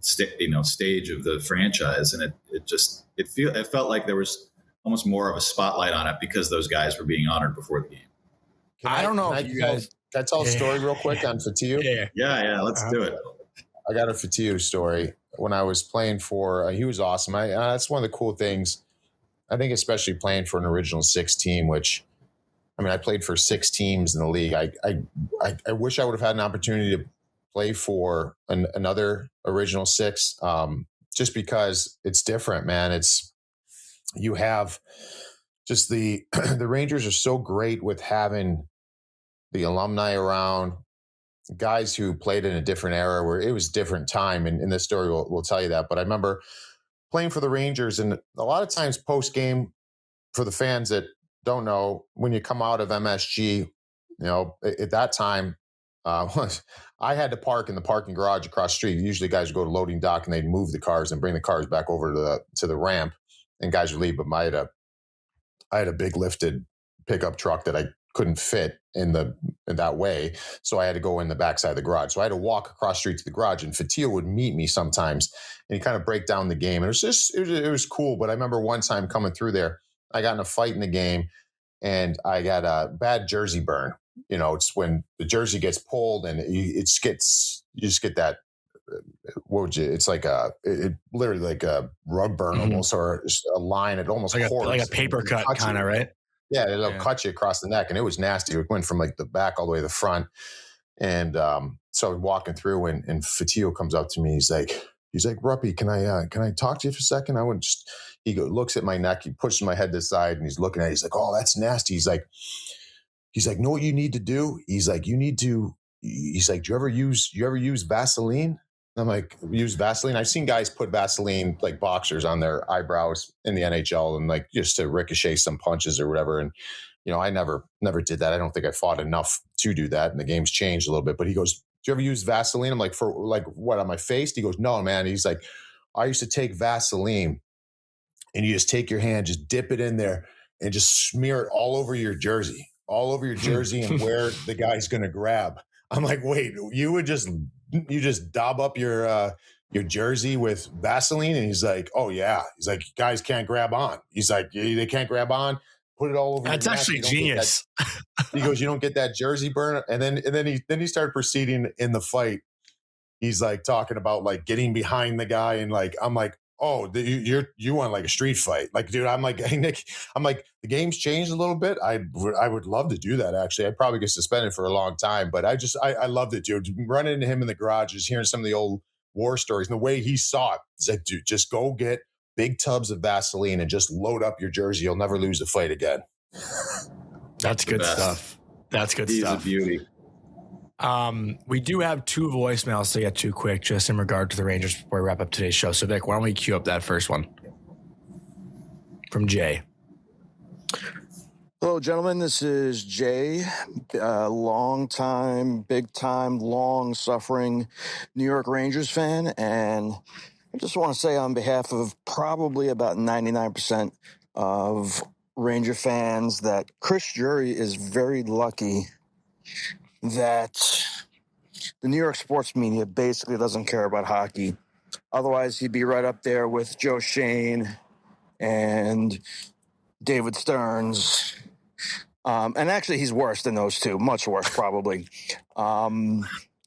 stage of the franchise. And it felt like there was almost more of a spotlight on it because those guys were being honored before the game. I don't know if you guys... Can I tell a story real quick on Fatiu? Yeah, let's do it. I got a Fatiu story. When I was playing for, he was awesome. That's one of the cool things, I think, especially playing for an original six team, which, I played for six teams in the league. I wish I would have had an opportunity to play for another original six, just because it's different, man. You have just the Rangers are so great with having the alumni around, guys who played in a different era where it was different time. And in this story, we'll tell you that. But I remember playing for the Rangers, and a lot of times post game, for the fans that don't know, when you come out of MSG, at that time, I I had to park in the parking garage across the street. Usually guys would go to loading dock and they'd move the cars and bring the cars back over to the ramp, and guys would leave. But I had a big lifted pickup truck that I couldn't fit in that way. So I had to go in the backside of the garage. So I had to walk across the street to the garage, and Fatio would meet me sometimes and he kind of break down the game. And it was cool. But I remember one time coming through there, I got in a fight in the game and I got a bad jersey burn. You know, it's when the jersey gets pulled and you just get that. It's like literally like a rug burn almost, or a line. It almost like a paper cut kind of, right? Yeah, it'll cut you across the neck, and it was nasty. It went from like the back all the way to the front. And so I'm walking through, and Fatio comes up to me. He's like, Ruppy, can I talk to you for a second? He looks at my neck, he pushes my head to the side, and he's looking at it. He's like, oh, that's nasty. He's like, know what you need to do? He's like, do you ever use Vaseline? I'm like, use Vaseline? I've seen guys put Vaseline, like boxers, on their eyebrows in the NHL, and like just to ricochet some punches or whatever. And, you know, I never did that. I don't think I fought enough to do that. And the game's changed a little bit, but he goes, do you ever use Vaseline? I'm like, for like what, on my face? He goes, no, man. He's like, I used to take Vaseline, and you just take your hand, just dip it in there and just smear it all over your jersey and where the guy's going to grab. I'm like, wait, you just daub up your jersey with Vaseline? And he's like, oh yeah. He's like, guys can't grab on. He's like, they can't grab on. Put it all over. That's actually genius. He goes, you don't get that jersey burn. And then he started proceeding in the fight. He's like talking about like getting behind the guy, and like, I'm like, oh, you want like a street fight? Like, dude, I'm like, hey, Nick, I'm like, the game's changed a little bit. I would love to do that. Actually, I'd probably get suspended for a long time, but I loved it, dude. Running into him in the garage, just hearing some of the old war stories and the way he saw it. He's like, dude, just go get big tubs of Vaseline and just load up your jersey. You'll never lose a fight again. That's good stuff. That's good stuff. He's a beauty. We do have 2 voicemails to get to quick, just in regard to the Rangers before we wrap up today's show. So, Vic, why don't we cue up that first one from Jay? Hello, gentlemen. This is Jay, long time, big time, long suffering New York Rangers fan. And I just want to say on behalf of probably about 99% of Ranger fans that Chris Drury is very lucky that the New York sports media basically doesn't care about hockey. Otherwise, he'd be right up there with Joe Shane and David Stearns. And actually, he's worse than those two, much worse, probably.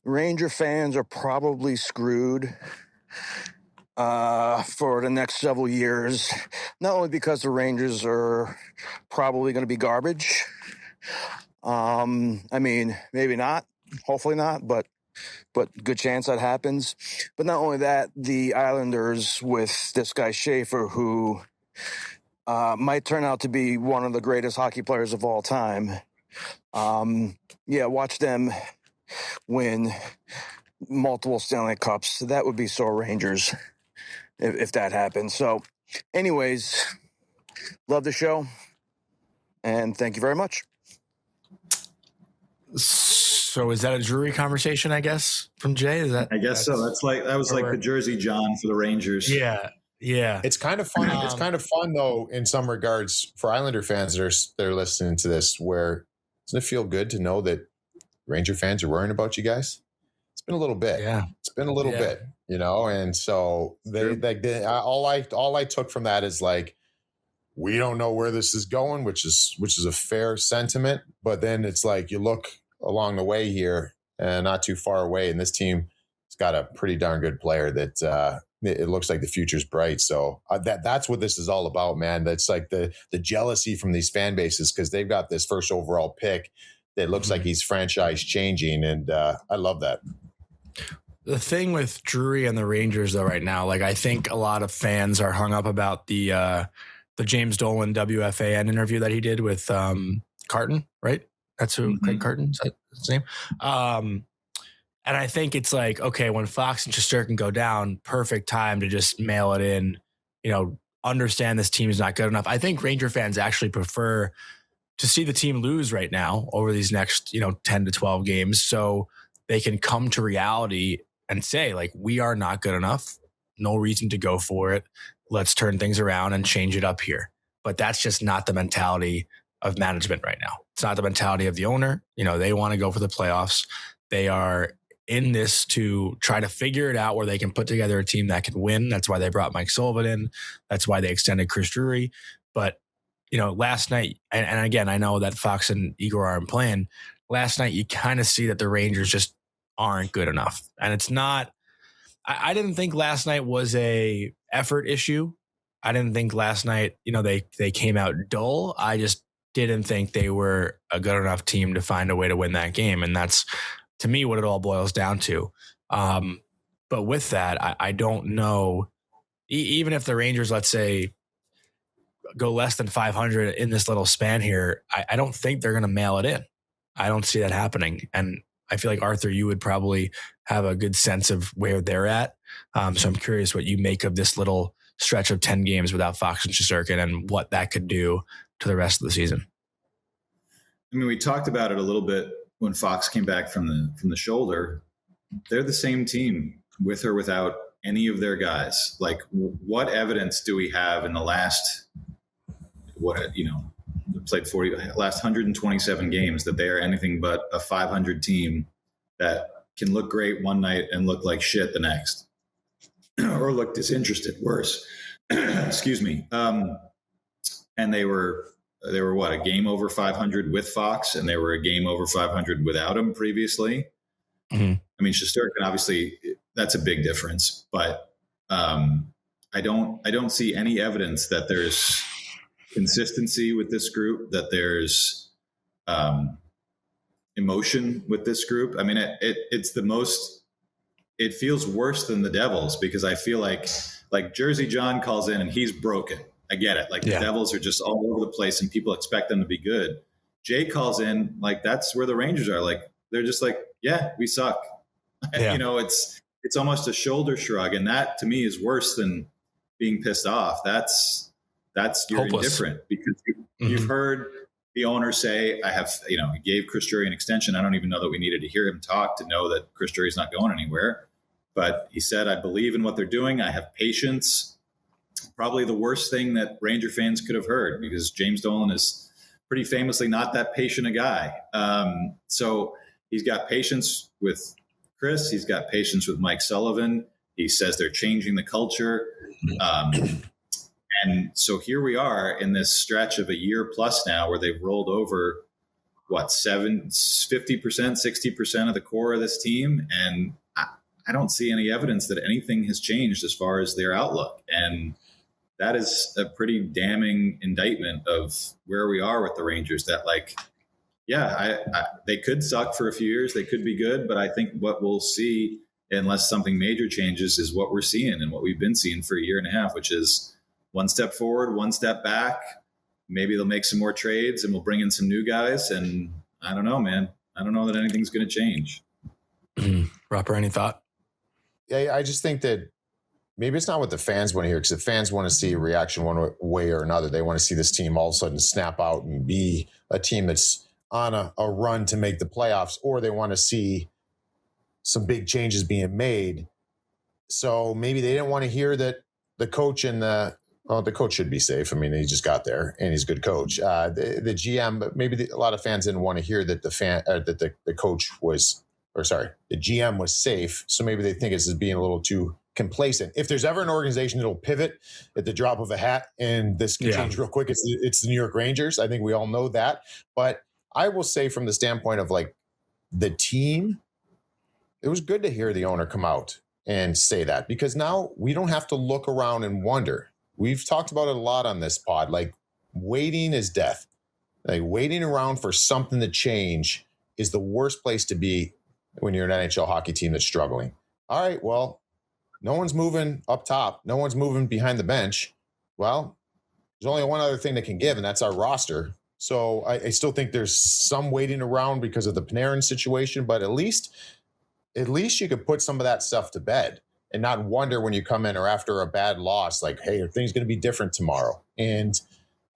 Ranger fans are probably screwed for the next several years, not only because the Rangers are probably going to be garbage. I mean, maybe not, hopefully not, but good chance that happens. But not only that, the Islanders with this guy Schaefer, who might turn out to be one of the greatest hockey players of all time. Watch them win multiple Stanley Cups. That would be so Rangers if that happens. So anyways, love the show, and thank you very much. So is that a Drury conversation, I guess, from Jay? I guess so. That was like the Jersey John for the Rangers. Yeah. It's kind of fun. It's kind of fun though, in some regards, for Islander fans that are listening to this, where doesn't it feel good to know that Ranger fans are worrying about you guys? It's been a little bit. Yeah. It's been a little bit, you know? And so all I took from that is like, we don't know where this is going, which is a fair sentiment. But then it's like, you look along the way here and not too far away, and this team has got a pretty darn good player that it looks like the future's bright. So that's what this is all about, man. That's like the jealousy from these fan bases, because they've got this first overall pick that looks like he's franchise changing. And I love that. The thing with Drury and the Rangers though right now, like I think a lot of fans are hung up about the James Dolan WFAN interview that he did with Carton, right? That's who, Craig Carton, is that his name? And I think it's like, okay, when Fox and Shesterkin go down, perfect time to just mail it in, you know, understand this team is not good enough. I think Ranger fans actually prefer to see the team lose right now over these next, 10 to 12 games. So they can come to reality and say, like, we are not good enough. No reason to go for it. Let's turn things around and change it up here. But that's just not the mentality of management right now. It's not the mentality of the owner. They want to go for the playoffs. They are in this to try to figure it out where they can put together a team that can win. That's why they brought Mike Sullivan in. That's why they extended Chris Drury. But, last night, and again, I know that Fox and Igor aren't playing. Last night, you kind of see that the Rangers just aren't good enough. And it's not, I didn't think last night was a effort issue. I didn't think last night, they came out dull. I just didn't think they were a good enough team to find a way to win that game. And that's, to me, what it all boils down to. But with that, I don't know, even if the Rangers, let's say, go less than 500 in this little span here, I don't think they're going to mail it in. I don't see that happening. And I feel like, Arthur, you would probably have a good sense of where they're at. So I'm curious what you make of this little stretch of 10 games without Fox and Shesterkin and what that could do to the rest of the season. I mean, we talked about it a little bit when Fox came back from the shoulder. They're the same team with or without any of their guys. Like, what evidence do we have in the last, played last 127 games that they are anything but a 500 team that can look great one night and look like shit the next, or look disinterested, worse. Excuse me. And they were what, a game over 500 with Fox, and they were a game over 500 without him previously. Mm-hmm. I mean, Shesterkin, obviously, that's a big difference, but I don't see any evidence that there's consistency with this group, that there's emotion with this group. I mean, it's the most, it feels worse than the Devils, because I feel like Jersey John calls in and he's broken. I get it. Like, the Devils are just all over the place and people expect them to be good. Jay calls in, like, that's where the Rangers are. Like, they're just like, yeah, we suck. Yeah. It's almost a shoulder shrug. And that, to me, is worse than being pissed off. That's you're hopeless. Indifferent, because you've heard the owner say, he gave Chris Drury an extension. I don't even know that we needed to hear him talk to know that Chris Drury's not going anywhere. But he said, I believe in what they're doing. I have patience. Probably the worst thing that Ranger fans could have heard, because James Dolan is pretty famously not that patient a guy. So he's got patience with Chris. He's got patience with Mike Sullivan. He says they're changing the culture. And so here we are in this stretch of a year plus now where they've rolled over, 50%, 60% of the core of this team. And I don't see any evidence that anything has changed as far as their outlook. And that is a pretty damning indictment of where we are with the Rangers, that, like, they could suck for a few years. They could be good. But I think what we'll see, unless something major changes, is what we're seeing and what we've been seeing for a year and a half, which is one step forward, one step back. Maybe they'll make some more trades and we'll bring in some new guys. And I don't know, man. I don't know that anything's going to change. Roper, any thought? Yeah, I just think that maybe it's not what the fans want to hear, because the fans want to see a reaction one way or another. They want to see this team all of a sudden snap out and be a team that's on a run to make the playoffs, or they want to see some big changes being made. So maybe they didn't want to hear that the coach and the coach should be safe. I mean, he just got there and he's a good coach. The GM, but maybe a lot of fans didn't want to hear that the coach was, the GM was safe. So maybe they think it's being a little too complacent. If there's ever an organization that'll pivot at the drop of a hat and this can change real quick, it's the New York Rangers. I think we all know that. But I will say, from the standpoint of, like, the team, it was good to hear the owner come out and say that, because now we don't have to look around and wonder. We've talked about it a lot on this pod. Like, waiting is death. Like, waiting around for something to change is the worst place to be when you're an NHL hockey team that's struggling. All right, well, no one's moving up top. No one's moving behind the bench. Well, there's only one other thing that can give, and that's our roster. So I still think there's some waiting around because of the Panarin situation, but at least you could put some of that stuff to bed and not wonder when you come in or after a bad loss, like, hey, are things going to be different tomorrow? And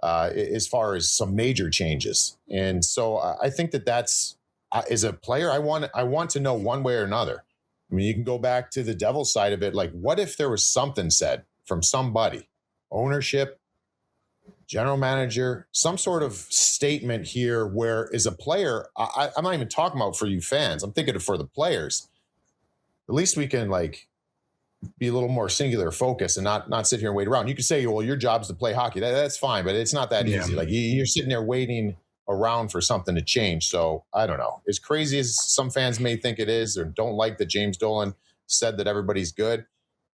as far as some major changes. And so I think that's as a player, I want to know one way or another. I mean, you can go back to the Devils side of it. Like, what if there was something said from somebody, ownership, general manager, some sort of statement here where, as a player, I'm not even talking about for you fans. I'm thinking for the players. At least we can like be a little more singular focus and not sit here and wait around. You could say, well, your job's to play hockey. That's fine, but it's not that easy. Like you're sitting there waiting around for something to change. So I don't know. As crazy as some fans may think it is, or don't like that James Dolan said that everybody's good,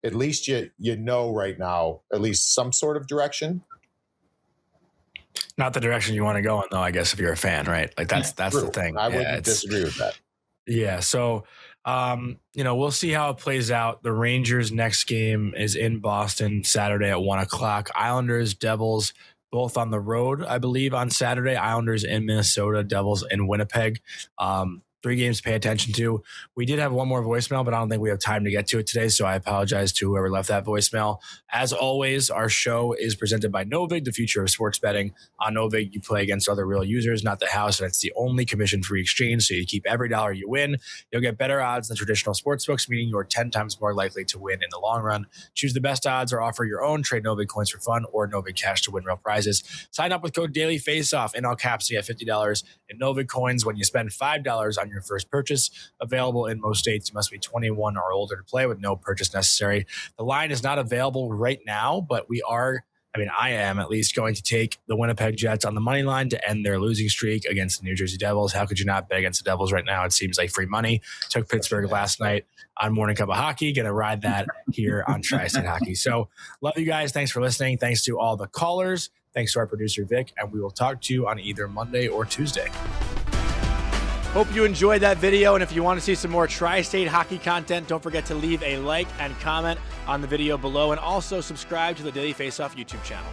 at least you know right now, at least some sort of direction. Not the direction you want to go in, though, I guess, if you're a fan, right? Like that's True. the thing. I wouldn't disagree with that. Yeah. So, we'll see how it plays out. The Rangers' next game is in Boston Saturday at 1:00. Islanders, Devils, both on the road, I believe, on Saturday. Islanders in Minnesota, Devils in Winnipeg. 3 games to pay attention to. We did have one more voicemail, but I don't think we have time to get to it today, so I apologize to whoever left that voicemail. As always, our show is presented by Novig, the future of sports betting. On Novig, you play against other real users, not the house, and it's the only commission-free exchange, so you keep every dollar you win. You'll get better odds than traditional sportsbooks, meaning you're 10 times more likely to win in the long run. Choose the best odds or offer your own. Trade Novig coins for fun or Novig cash to win real prizes. Sign up with code Daily Faceoff in all caps to get $50 in Novig coins when you spend $5 on your first purchase. Available in most states. You must be 21 or older to play with no purchase necessary. The line is not available right now, but I am at least going to take the Winnipeg Jets on the money line to end their losing streak against the New Jersey Devils. How could you not bet against the Devils right now? It seems like free money. Took Pittsburgh last night on Morning Cup of Hockey. Going to ride that here on Tri-State Hockey. So love you guys. Thanks for listening. Thanks to all the callers. Thanks to our producer, Vic. And we will talk to you on either Monday or Tuesday. Hope you enjoyed that video, and if you want to see some more Tri-State Hockey content, don't forget to leave a like and comment on the video below, and also subscribe to the Daily Faceoff YouTube channel.